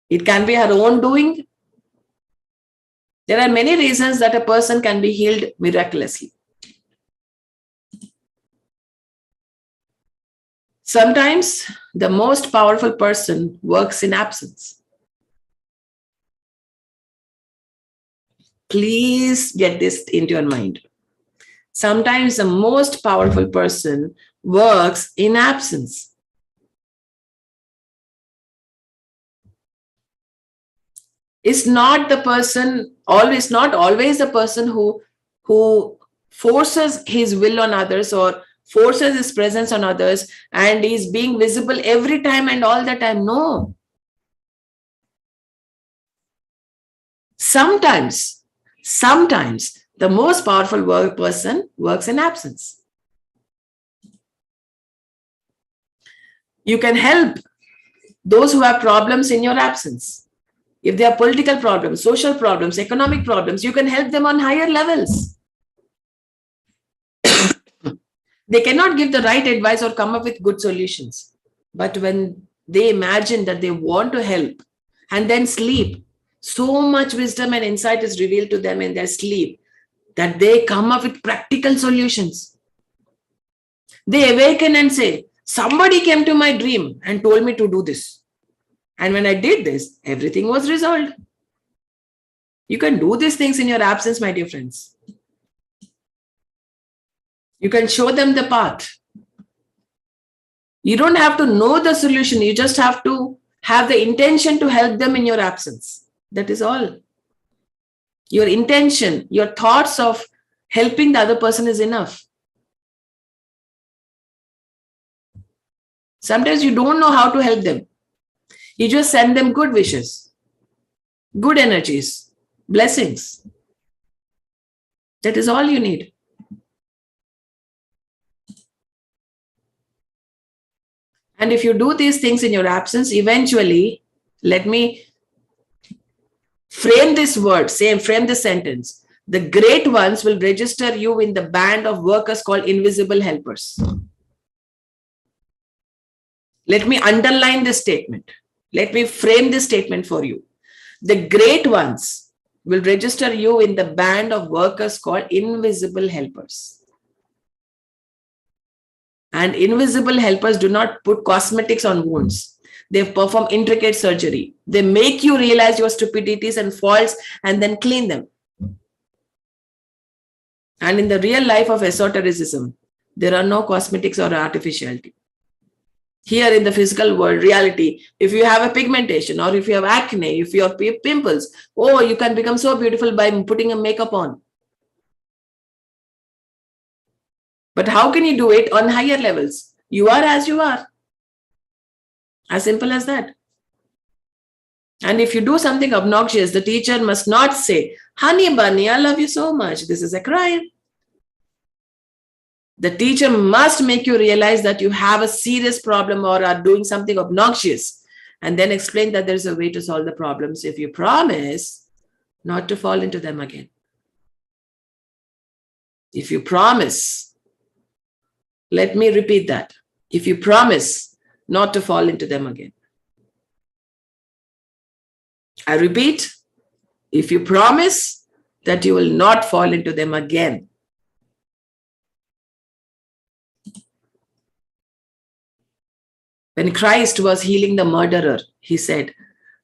A: It can be her own doing. There are many reasons that a person can be healed miraculously. Sometimes the most powerful person works in absence. Please get this into your mind. Sometimes the most powerful person works in absence. It's not the person, not always the person who forces his will on others or forces his presence on others and is being visible every time and all the time. No. Sometimes the most powerful person works in absence. You can help those who have problems in your absence. If they have political problems, social problems, economic problems, you can help them on higher levels. They cannot give the right advice or come up with good solutions. But when they imagine that they want to help and then sleep, so much wisdom and insight is revealed to them in their sleep that they come up with practical solutions. They awaken and say, somebody came to my dream and told me to do this. And when I did this, everything was resolved. You can do these things in your absence, my dear friends. You can show them the path. You don't have to know the solution. You just have to have the intention to help them in your absence. That is all. Your intention, your thoughts of helping the other person is enough. Sometimes you don't know how to help them. You just send them good wishes, good energies, blessings. That is all you need. And if you do these things in your absence, eventually, let me frame this word, frame this sentence. The great ones will register you in the band of workers called invisible helpers. Let me underline this statement. Let me frame this statement for you. The great ones will register you in the band of workers called invisible helpers. And invisible helpers do not put cosmetics on wounds. They perform intricate surgery. They make you realize your stupidities and faults and then clean them. And in the real life of esotericism, there are no cosmetics or artificiality. Here in the physical world, reality, if you have a pigmentation or if you have acne, if you have pimples, oh, you can become so beautiful by putting a makeup on. But how can you do it on higher levels? You are as you are. As simple as that. And if you do something obnoxious, the teacher must not say, "Honey bunny, I love you so much." This is a crime. The teacher must make you realize that you have a serious problem or are doing something obnoxious, and then explain that there's a way to solve the problems if you promise not to fall into them again. If you promise, let me repeat that. If you promise not to fall into them again. I repeat, if you promise that you will not fall into them again. When Christ was healing the murderer, he said,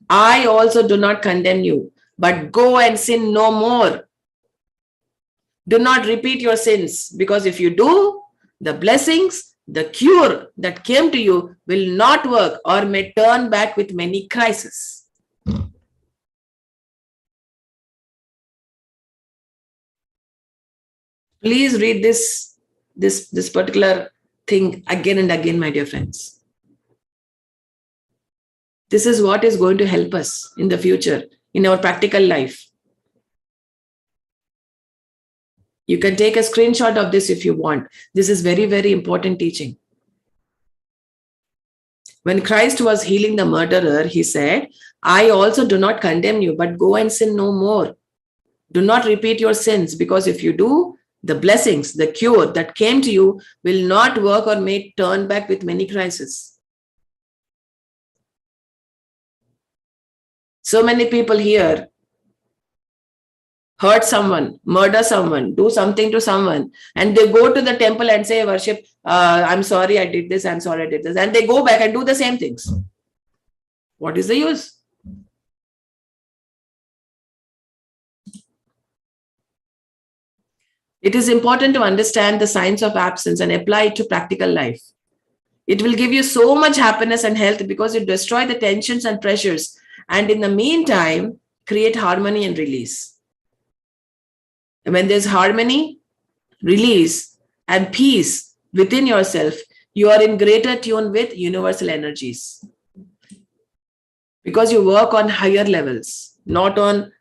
A: "I also do not condemn you, but go and sin no more. Do not repeat your sins, because if you do, the blessings, the cure that came to you will not work or may turn back with many crises." Please read this particular thing again and again, my dear friends. This is what is going to help us in the future, in our practical life. You can take a screenshot of this if you want. This is very, very important teaching. When Christ was healing the murderer, he said, "I also do not condemn you, but go and sin no more. Do not repeat your sins, because if you do, the blessings, the cure that came to you will not work or may turn back with many crises." So many people here hurt someone, murder someone, do something to someone, and they go to the temple and say, "Worship, I'm sorry I did this, I'm sorry I did this." And they go back and do the same things. What is the use? It is important to understand the science of absence and apply it to practical life. It will give you so much happiness and health because you destroy the tensions and pressures, and in the meantime, create harmony and release. And when there's harmony, release, and peace within yourself, you are in greater tune with universal energies. Because you work on higher levels, not on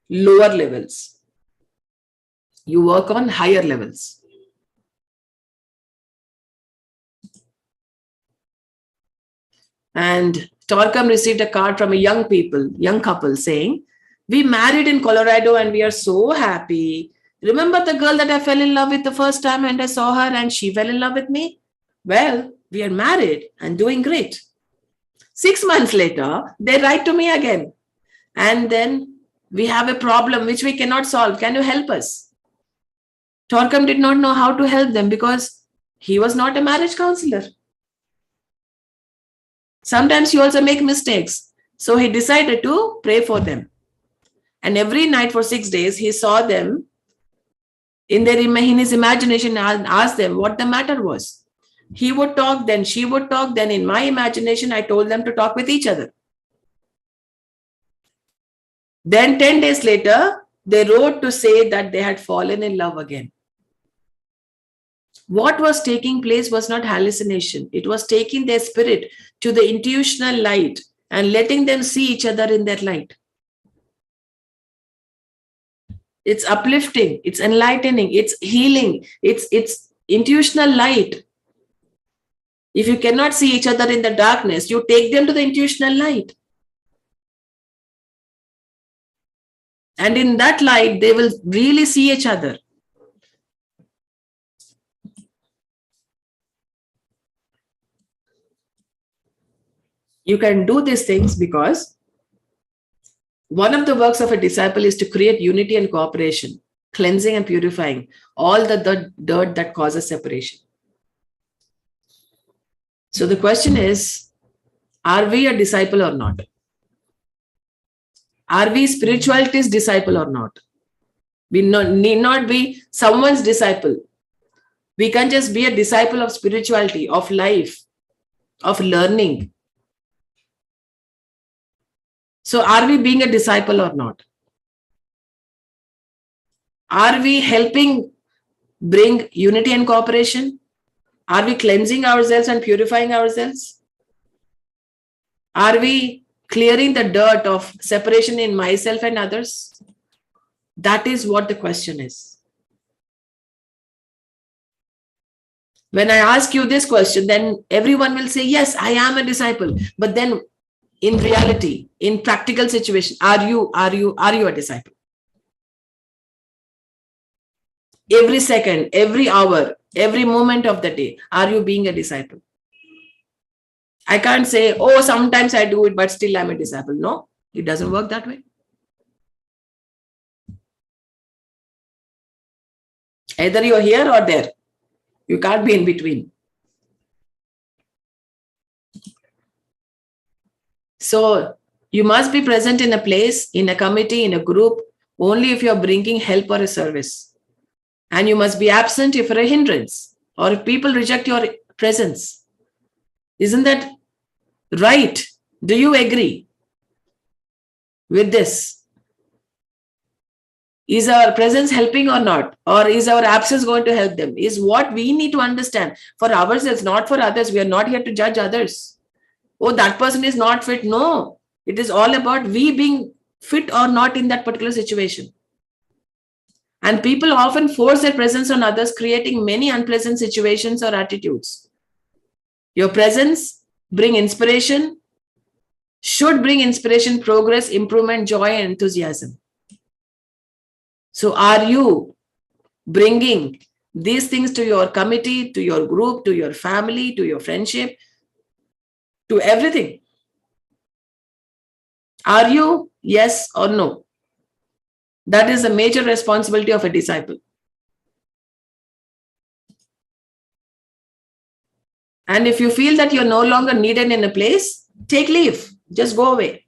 A: lower levels. You work on higher levels. And Torcom received a card from a young couple saying, "We married in Colorado and we are so happy. Remember the girl that I fell in love with the first time and I saw her and she fell in love with me? Well, we are married and doing great." 6 months later, they write to me again. And then, "We have a problem which we cannot solve. Can you help us?" Torcom did not know how to help them because he was not a marriage counselor. Sometimes you also make mistakes. So he decided to pray for them. And every night for 6 days, he saw them in his imagination and asked them what the matter was. He would talk, then she would talk. Then in my imagination, I told them to talk with each other. Then 10 days later, they wrote to say that they had fallen in love again. What was taking place was not hallucination. It was taking their spirit to the intuitional light and letting them see each other in that light. It's uplifting, it's enlightening, it's healing, it's intuitional light. If you cannot see each other in the darkness, you take them to the intuitional light. And in that light, they will really see each other. You can do these things because one of the works of a disciple is to create unity and cooperation, cleansing and purifying all the dirt that causes separation. So the question is, are we a disciple or not? Are we spirituality's disciple or not? We need not be someone's disciple. We can just be a disciple of spirituality, of life, of learning. So are we being a disciple or not? Are we helping bring unity and cooperation? Are we cleansing ourselves and purifying ourselves? Are we clearing the dirt of separation in myself and others? That is what the question is. When I ask you this question, then everyone will say, yes, I am a disciple. But then in reality, in practical situation, are you a disciple? Every second, every hour, every moment of the day, are you being a disciple? I can't say, oh, sometimes I do it, but still I'm a disciple. No, it doesn't work that way. Either you're here or there. You can't be in between. So you must be present in a place, in a committee, in a group, only if you're bringing help or a service. And you must be absent if you're a hindrance or if people reject your presence. Isn't that right? Do you agree with this? Is our presence helping or not? Or is our absence going to help them? Is what we need to understand for ourselves, not for others. We are not here to judge others. Oh, that person is not fit. No, it is all about we being fit or not in that particular situation. And people often force their presence on others, creating many unpleasant situations or attitudes. Your presence bring inspiration, should bring inspiration, progress, improvement, joy, and enthusiasm. So are you bringing these things to your committee, to your group, to your family, to your friendship, to everything? Are you? Yes or no? That is a major responsibility of a disciple. And if you feel that you're no longer needed in a place, take leave. Just go away.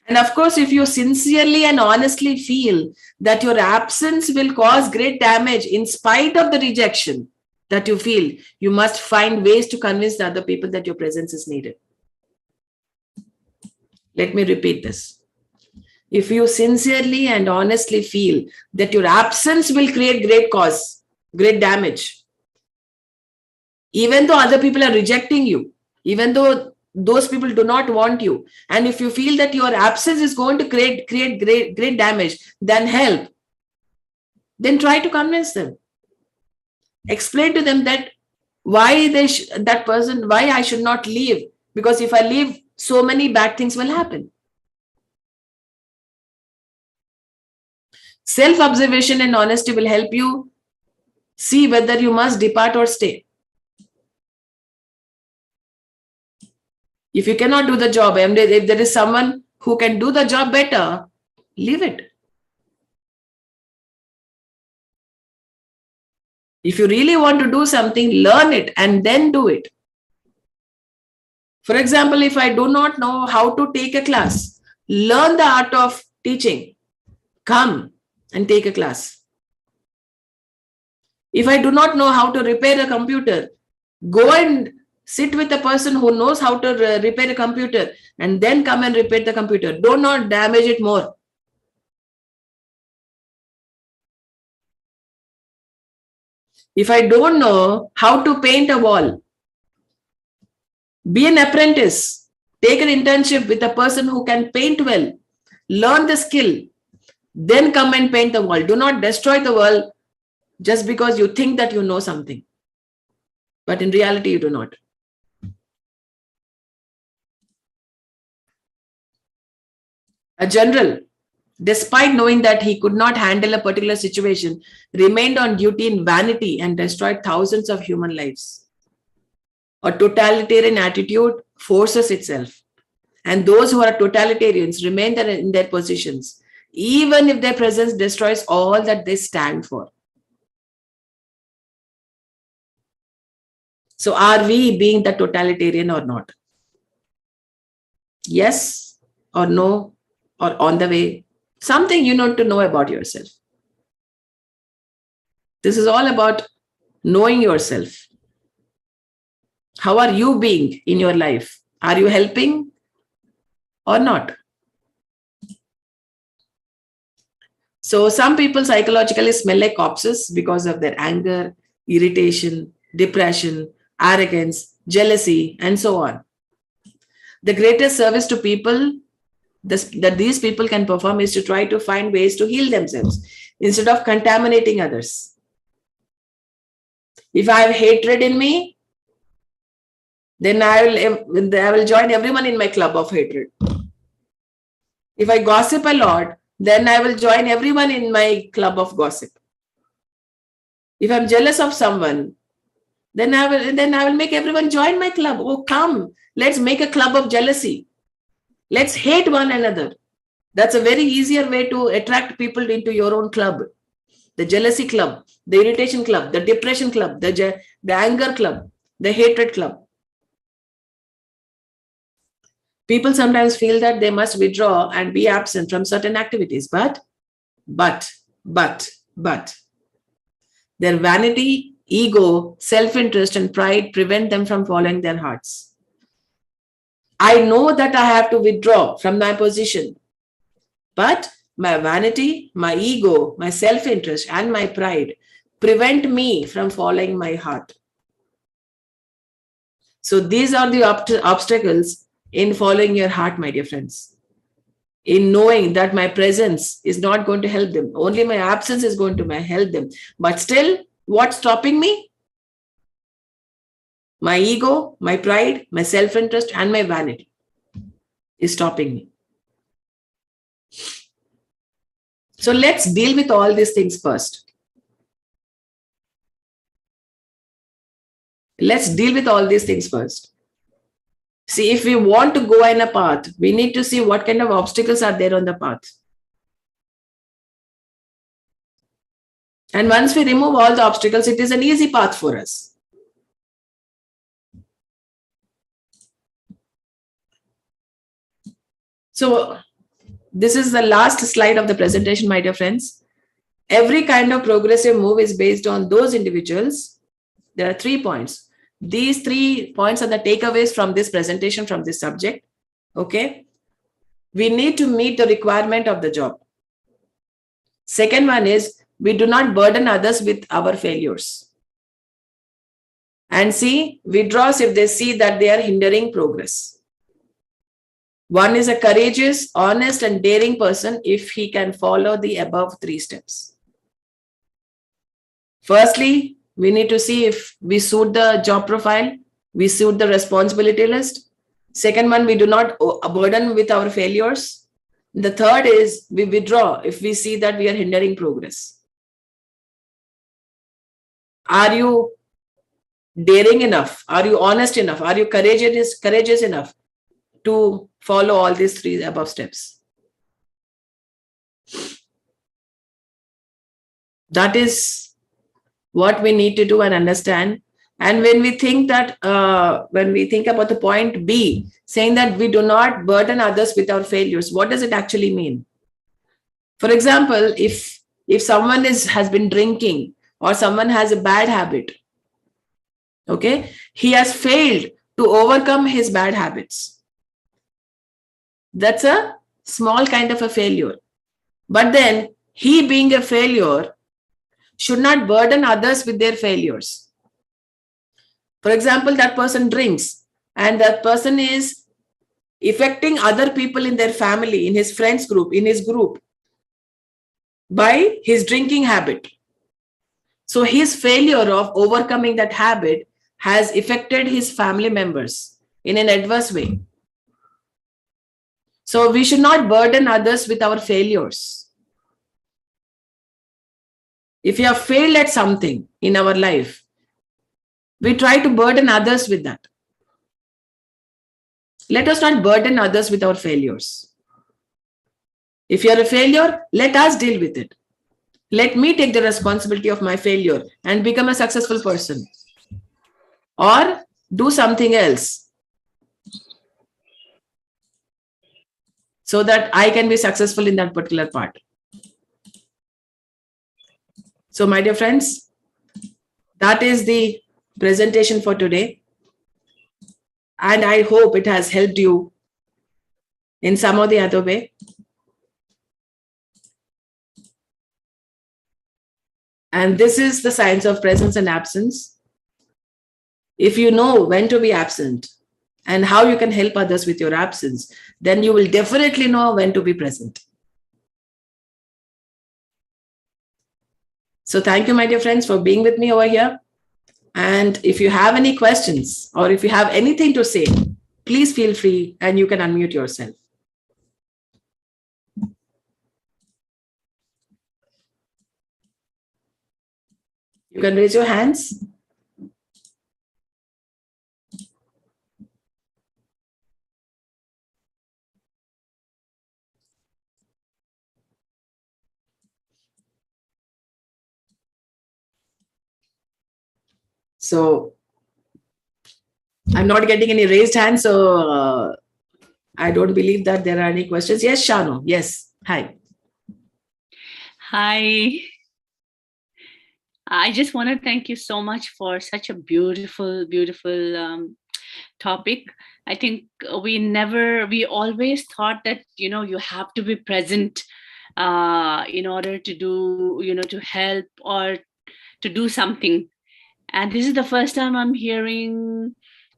A: And of course, if you sincerely and honestly feel that your absence will cause great damage in spite of the rejection that you feel, you must find ways to convince the other people that your presence is needed. Let me repeat this. If you sincerely and honestly feel that your absence will create great damage, even though other people are rejecting you, even though those people do not want you, and if you feel that your absence is going to create great damage, then help. Then try to convince them. Explain to them that why I should not leave, because if I leave, so many bad things will happen. Self-observation and honesty will help you see whether you must depart or stay. If you cannot do the job, and if there is someone who can do the job better, leave it. If you really want to do something, learn it and then do it. For example, if I do not know how to take a class, learn the art of teaching. Come and take a class. If I do not know how to repair a computer, go and sit with a person who knows how to repair a computer and then come and repair the computer. Do not damage it more. If I don't know how to paint a wall, be an apprentice. Take an internship with a person who can paint well. Learn the skill. Then come and paint the wall. Do not destroy the wall just because you think that you know something. But in reality, you do not. A general, despite knowing that he could not handle a particular situation, remained on duty in vanity and destroyed thousands of human lives. A totalitarian attitude forces itself. And those who are totalitarians remain in their positions, even if their presence destroys all that they stand for. So are we being the totalitarian or not? Yes or no, or on the way? Something you need to know about yourself. This is all about knowing yourself. How are you being in your life? Are you helping or not? So some people psychologically smell like corpses because of their anger, irritation, depression, arrogance, jealousy, and so on. The greatest service to people that these people can perform is to try to find ways to heal themselves instead of contaminating others. If I have hatred in me, then I will join everyone in my club of hatred. If I gossip a lot, then I will join everyone in my club of gossip. If I'm jealous of someone, then I will make everyone join my club. Oh, come, let's make a club of jealousy. Let's hate one another. That's a very easier way to attract people into your own club. The jealousy club, the irritation club, the depression club, the anger club, the hatred club. People sometimes feel that they must withdraw and be absent from certain activities, but their vanity, ego, self-interest, and pride prevent them from following their hearts. I know that I have to withdraw from my position, but my vanity, my ego, my self-interest, and my pride prevent me from following my heart. So these are the obstacles in following your heart, my dear friends. In knowing that my presence is not going to help them. Only my absence is going to help them. But still, what's stopping me? My ego, my pride, my self-interest, and my vanity is stopping me. So let's deal with all these things first. Let's deal with all these things first. See, if we want to go in a path, we need to see what kind of obstacles are there on the path. And once we remove all the obstacles, it is an easy path for us. So this is the last slide of the presentation, my dear friends. Every kind of progressive move is based on those individuals. There are 3 points. These 3 points are the takeaways from this presentation, from this subject. Okay. We need to meet the requirement of the job. Second one is, we do not burden others with our failures. And C, withdraws if they see that they are hindering progress. One is a courageous, honest, and daring person if he can follow the above 3 steps. Firstly, we need to see if we suit the job profile, we suit the responsibility list. Second one, we do not burden with our failures. The third is we withdraw if we see that we are hindering progress. Are you daring enough? Are you honest enough? Are you courageous enough to follow all these 3 above steps? That is what we need to do and understand. And when we think that, when we think about the point B, saying that we do not burden others with our failures, what does it actually mean? For example, if someone has been drinking or someone has a bad habit, okay, he has failed to overcome his bad habits. That's a small kind of a failure. But then he, being a failure, should not burden others with their failures. For example, that person drinks and that person is affecting other people in their family, in his friends group, in his group by his drinking habit. So his failure of overcoming that habit has affected his family members in an adverse way. So we should not burden others with our failures. If you have failed at something in our life, we try to burden others with that. Let us not burden others with our failures. If you are a failure, let us deal with it. Let me take the responsibility of my failure and become a successful person. Or do something else so that I can be successful in that particular part. So, my dear friends, that is the presentation for today. And I hope it has helped you in some or the other way. And this is the science of presence and absence. If you know when to be absent, and how you can help others with your absence, then you will definitely know when to be present. So thank you, my dear friends, for being with me over here. And if you have any questions or if you have anything to say, please feel free and you can unmute yourself. You can raise your hands. So I'm not getting any raised hands, so I don't believe that there are any questions. Yes, Shanu. Yes. Hi.
B: Hi. I just want to thank you so much for such a beautiful, beautiful topic. I think we always thought that, you have to be present in order to do, to help or to do something. And this is the first time I'm hearing,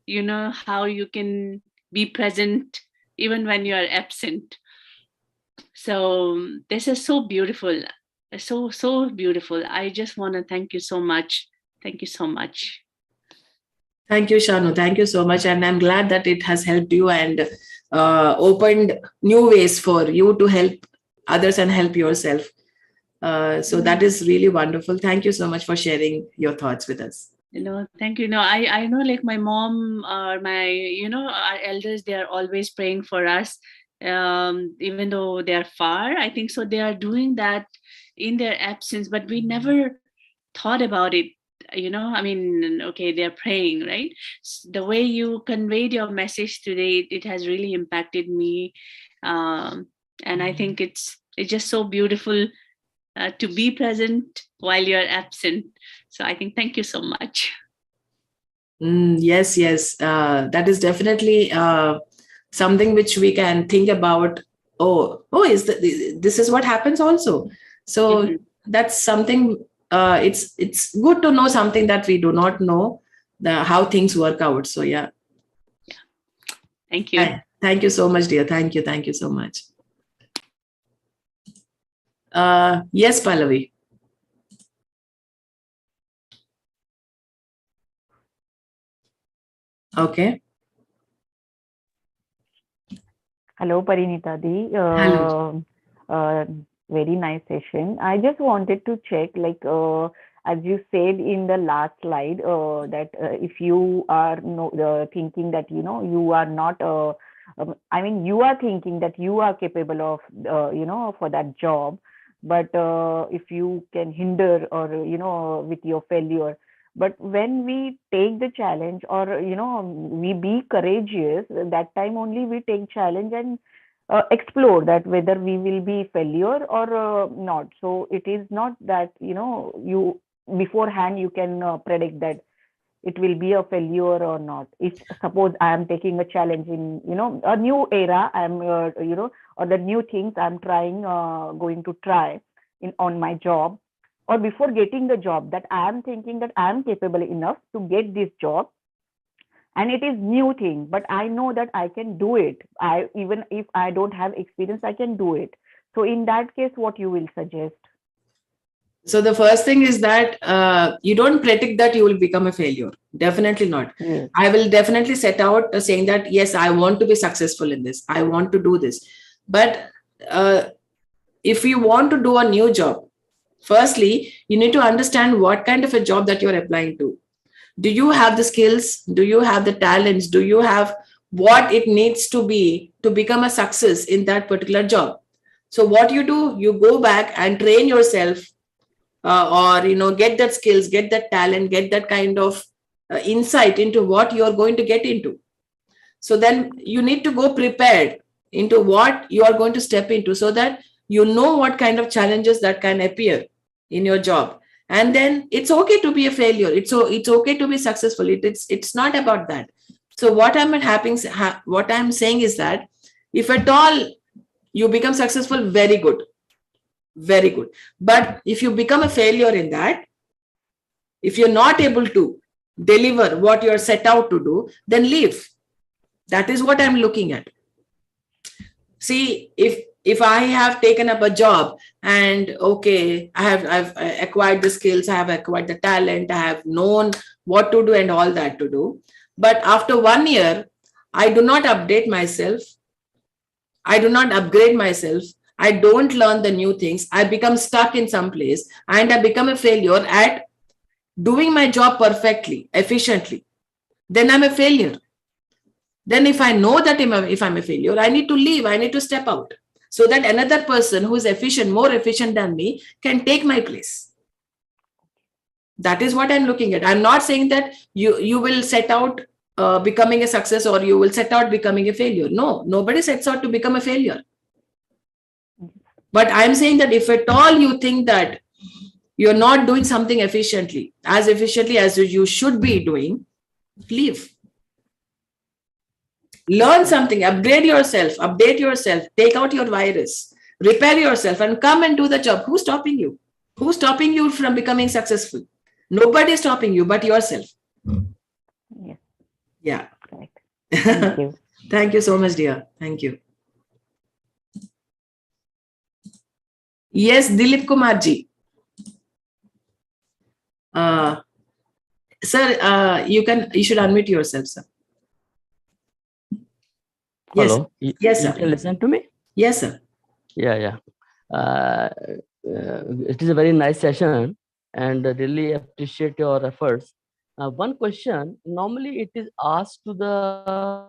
B: how you can be present even when you are absent. So this is so beautiful. So beautiful. I just want to thank you so much. Thank you so much.
A: Thank you, Shanu. Thank you so much. And I'm glad that it has helped you and opened new ways for you to help others and help yourself. So that is really wonderful. Thank you so much for sharing your thoughts with us.
B: Thank you. I know, like my mom or my, our elders, they are always praying for us, even though they are far. I think so. They are doing that in their absence, but we never thought about it. I mean, okay, they're praying, right? The way you conveyed your message today, it has really impacted me, and I think it's just so beautiful to be present while you're absent. So I think thank you so much.
A: Yes, yes. That is definitely something which we can think about. This is what happens also. So that's something. It's good to know something that we do not know, how things work out. So yeah.
B: Thank you.
A: Thank you so much, dear. Thank you. Thank you so much. Yes, Pallavi. Okay.
C: Hello, Parinitha Di.
A: Hello.
C: Very nice session. I just wanted to check, like, as you said in the last slide, that if you are thinking that, you are not, I mean, you are thinking that you are capable of, for that job, but if you can hinder or, with your failure. But when we take the challenge or, we be courageous, that time only we take challenge and explore that whether we will be failure or not. So it is not that, you beforehand you can predict that it will be a failure or not. If suppose I am taking a challenge in, a new era, I'm, or the new things I'm trying, going to try on my job, or before getting the job, that I am thinking that I am capable enough to get this job, and it is new thing, but I know that I can do it. Even if I don't have experience, I can do it. So in that case, what you will suggest?
A: So the first thing is that you don't predict that you will become a failure. Definitely not.
C: Yes.
A: I will definitely set out saying that, yes, I want to be successful in this. I want to do this. But if you want to do a new job, firstly, you need to understand what kind of a job that you're applying to. Do you have the skills? Do you have the talents? Do you have what it needs to be to become a success in that particular job? So what you do, you go back and train yourself, or get that skills, get that talent, get that kind of insight into what you're going to get into. So then you need to go prepared into what you are going to step into, so that you know what kind of challenges that can appear in your job. And then it's okay to be a failure. It's okay to be successful. It's not about that. So what I'm saying is that if at all you become successful, very good, very good. But if you become a failure in that, if you're not able to deliver what you're set out to do, then leave. That is what I'm looking at. See, if I have taken up a job and okay, I've acquired the skills, I have acquired the talent, I have known what to do and all that to do. But after 1 year, I do not update myself. I do not upgrade myself. I don't learn the new things. I become stuck in some place and I become a failure at doing my job perfectly, efficiently. Then I'm a failure. Then if I know that if I'm a failure, I need to leave, I need to step out so that another person who is efficient, more efficient than me, can take my place. That is what I'm looking at. I'm not saying that you will set out becoming a success or you will set out becoming a failure. No, nobody sets out to become a failure. But I'm saying that if at all you think that you're not doing something efficiently as you should be doing, leave. Learn something, upgrade yourself, update yourself, take out your virus, repair yourself, and come and do the job. Who's stopping you? Who's stopping you from becoming successful? Nobody is stopping you but yourself.
C: Yes.
A: Yeah.
C: Correct. Thank you.
A: Thank you so much, dear. Thank you. Yes, Dilip Kumar ji. Sir, you should unmute yourself, sir.
D: Hello.
A: Yes, sir.
D: You can listen to me?
A: Yes, sir.
D: Yeah. It is a very nice session and I really appreciate your efforts. One question, normally it is asked to the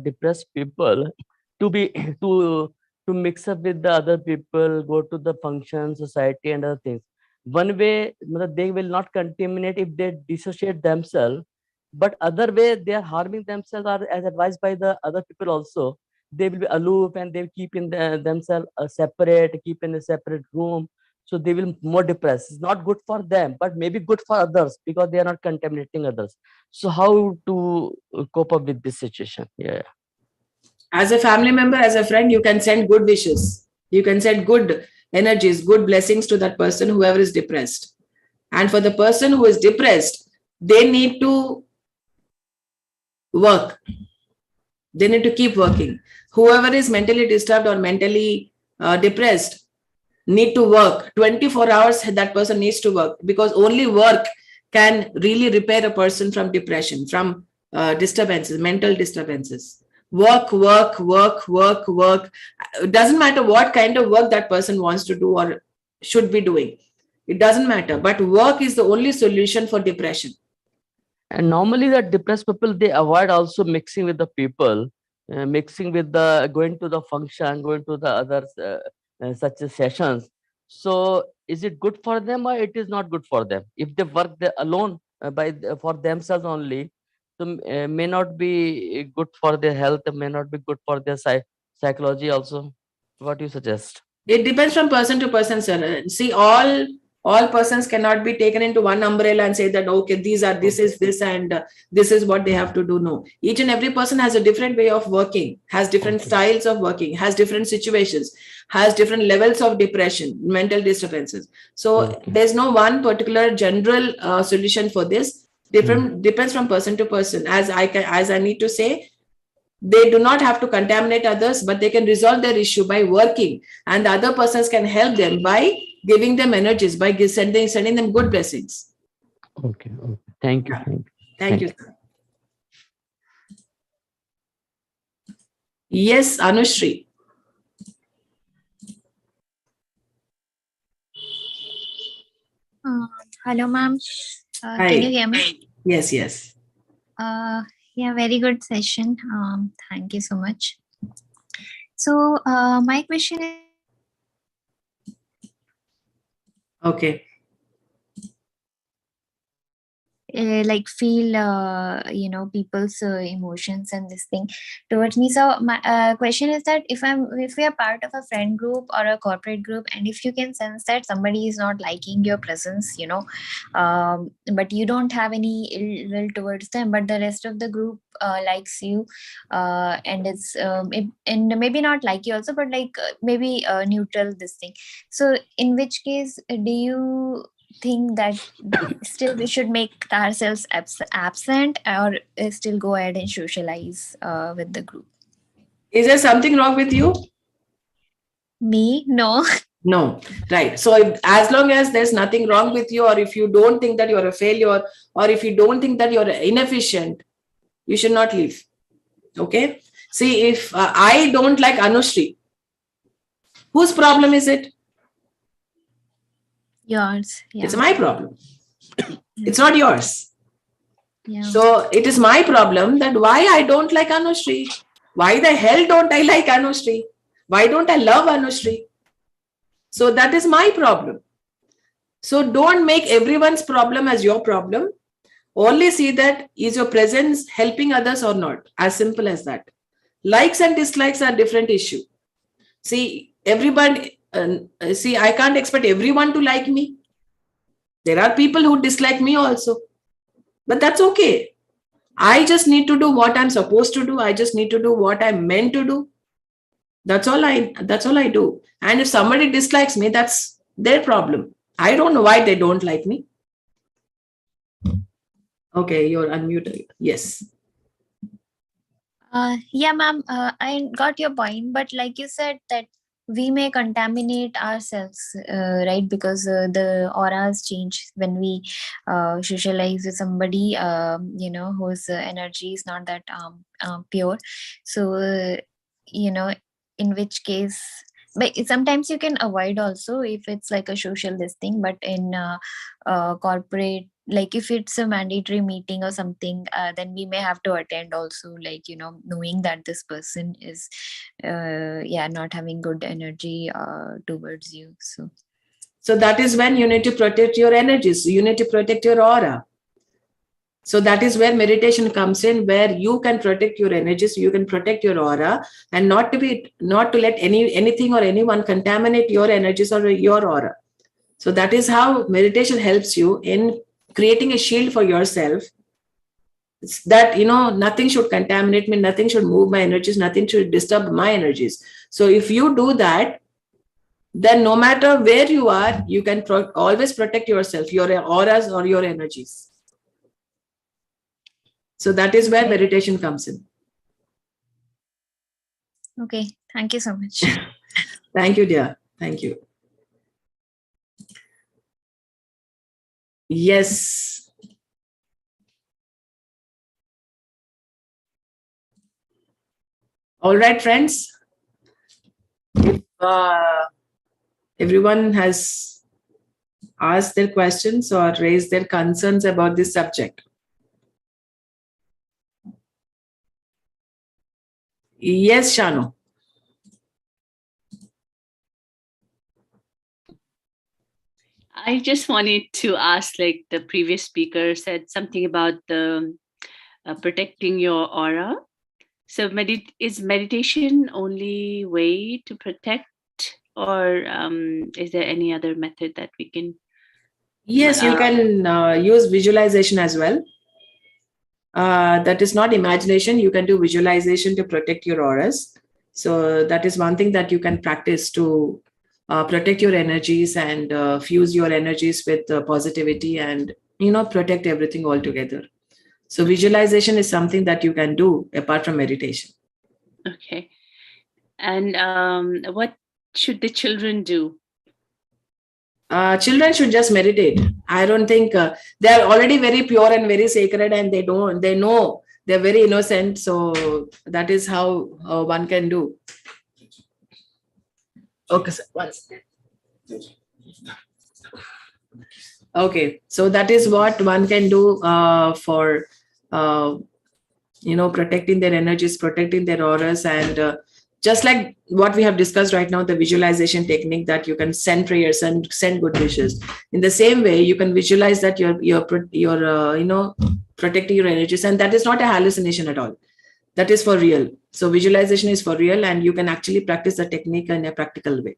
D: depressed people to mix up with the other people, go to the function, society and other things. One way, they will not contaminate if they dissociate themselves, but other way they are harming themselves, or as advised by the other people also, they will be aloof and they will keep in themselves separate, keep in a separate room. So they will more depressed. It's not good for them, but maybe good for others because they are not contaminating others. So how to cope up with this situation? Yeah.
A: As a family member, as a friend, you can send good wishes. You can send good energies, good blessings to that person, whoever is depressed. And for the person who is depressed, they need to work. They need to keep working. Whoever is mentally disturbed or mentally depressed need to work. 24 hours that person needs to work, because only work can really repair a person from depression, from disturbances, mental disturbances. Work. It doesn't matter what kind of work that person wants to do or should be doing. It doesn't matter. But work is the only solution for depression.
D: And normally the depressed people, they avoid also mixing with the people, mixing with the going to the function, going to the other such sessions. So is it good for them or it is not good for them? If they work alone for themselves only, so may not be good for their health, may not be good for their psychology also. What do you suggest?
A: It depends from person to person, sir. See, all persons cannot be taken into one umbrella and say that, okay, this is this and this is what they have to do. No, each and every person has a different way of working, has different styles of working, has different situations, has different levels of depression, mental disturbances. So there's no one particular general solution for this. Depends from person to person. As I need to say, they do not have to contaminate others, but they can resolve their issue by working, and the other persons can help them by giving them energies, by sending them good blessings.
D: Okay. Thank you.
A: Thank you. Yes, Anushri.
E: Hello, ma'am. Can you hear me?
A: Yes.
E: Yeah, very good session. Thank you so much. So my question is,
A: okay.
E: Like feel people's emotions and this thing towards me. So my question is that if we are part of a friend group or a corporate group, and if you can sense that somebody is not liking your presence, but you don't have any ill will towards them, but the rest of the group likes you, and it's and maybe not like you also, but like maybe neutral this thing. So in which case do you think that still we should make ourselves absent, or still go ahead and socialize with the group?
A: Is there something wrong with you?
E: Me? No.
A: No. Right. So as long as there's nothing wrong with you, or if you don't think that you're a failure, or if you don't think that you're inefficient, you should not leave. Okay. See, if I don't like Anushri, whose problem is it?
E: Yours. Yeah.
A: It's my problem. It's not yours.
E: Yeah.
A: So it is my problem that why I don't like Anushri. Why the hell don't I like Anushri? Why don't I love Anushri? So that is my problem. So don't make everyone's problem as your problem. Only see that is your presence helping others or not. As simple as that. Likes and dislikes are different issue. See, everybody, I can't expect everyone to like me. There are people who dislike me also. But that's okay. I just need to do what I'm supposed to do. I just need to do what I'm meant to do. That's all I do. And if somebody dislikes me, that's their problem. I don't know why they don't like me. Okay, you're unmuted. Yes.
E: Yeah, ma'am, I got your point, but like you said that we may contaminate ourselves, right? Because the auras change when we socialize with somebody, whose energy is not that pure. So, in which case, but sometimes you can avoid also if it's like a social this thing, but in corporate, like if it's a mandatory meeting or something, then we may have to attend also, like knowing that this person is not having good energy towards you. So
A: that is when you need to protect your energies. You need to protect your aura. So that is where meditation comes in, where you can protect your energies, you can protect your aura, and not to let anything or anyone contaminate your energies or your aura. So that is how meditation helps you in creating a shield for yourself. It's that, nothing should contaminate me, nothing should move my energies, nothing should disturb my energies. So if you do that, then no matter where you are, you can always protect yourself, your auras or your energies. So that is where meditation comes in.
E: Okay, thank you so much.
A: Thank you, dear. Thank you. Yes. All right, friends. If everyone has asked their questions or raised their concerns about this subject. Yes, Shanu.
B: I just wanted to ask, like the previous speaker said something about the protecting your aura. So is meditation only way to protect, or is there any other method that we can?
A: Yes, you can use visualization as well. That is not imagination. You can do visualization to protect your auras. So that is one thing that you can practice to protect your energies and fuse your energies with positivity and, protect everything altogether. So visualization is something that you can do apart from meditation.
B: Okay. And what should the children do?
A: Children should just meditate. I don't think they are already very pure and very sacred, and they know they're very innocent. So that is how one can do. Okay, sir. Okay, so that is what one can do for protecting their energies, protecting their auras, and just like what we have discussed right now, the visualization technique that you can send prayers and send good wishes. In the same way, you can visualize that you're protecting your energies, and that is not a hallucination at all. That is for real. So visualization is for real, and you can actually practice the technique in a practical way.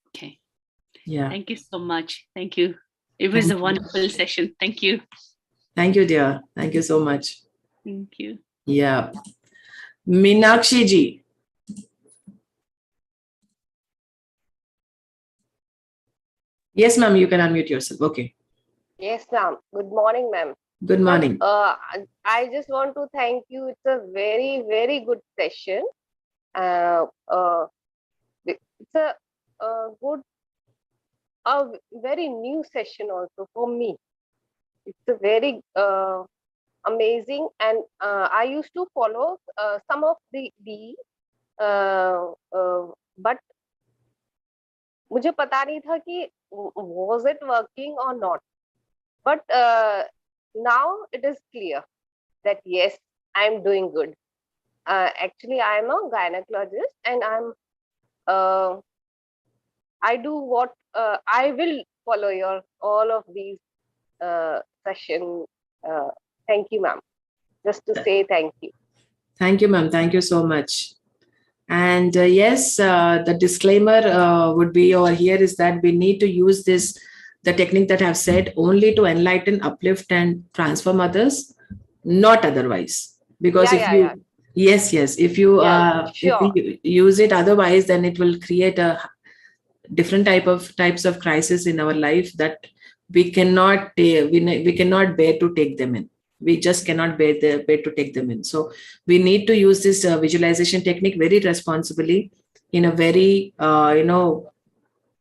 B: Okay.
A: Yeah.
B: Thank you so much. Thank you. It was a wonderful session. Thank you.
A: Thank you, dear. Thank you so much.
B: Thank you.
A: Yeah. Meenakshi ji. Yes, ma'am, you can unmute yourself. Okay.
F: Yes, ma'am. Good morning, ma'am.
A: Good morning.
F: I just want to thank you. It's a very, very good session. It's a very new session also for me. It's a very amazing, and I used to follow some of the but मुझे पता नहीं था कि was it working or not. But now it is clear that yes, I'm doing good. Actually, I'm a gynecologist, and I do what I will follow your all of these session. Thank you, ma'am. Just to say thank you.
A: Thank you, ma'am. Thank you so much. And yes, the disclaimer would be over here is that we need to use the technique that I've said, only to enlighten, uplift, and transform others, not otherwise. Because if you use it otherwise, then it will create a different types of crisis in our life that we cannot we cannot bear to take them in. We just cannot bear to take them in. So we need to use this visualization technique very responsibly, in a very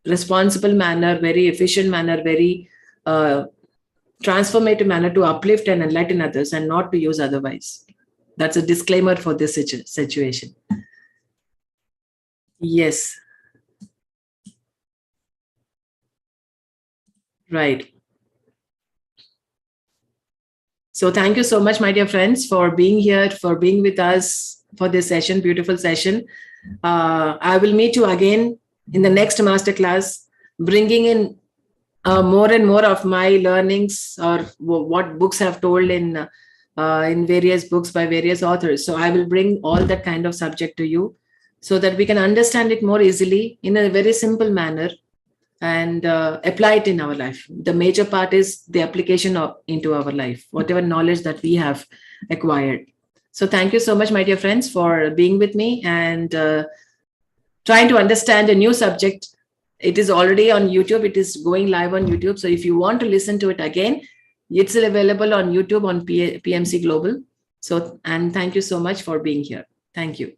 A: responsible manner, very efficient manner, very transformative manner, to uplift and enlighten others, and not to use otherwise. That's a disclaimer for this situation. Yes. Right. So thank you so much, my dear friends, for being here, for being with us for this session, beautiful session. I will meet you again in the next masterclass, bringing in more and more of my learnings, or what books have told in various books by various authors. So I will bring all that kind of subject to you, so that we can understand it more easily in a very simple manner, and apply it in our life. The major part is the application into our life, whatever knowledge that we have acquired. So thank you so much, my dear friends, for being with me and trying to understand a new subject. It is already on YouTube. It is going live on YouTube. So if you want to listen to it again, it's available on YouTube on PMC Global. So, and thank you so much for being here. Thank you.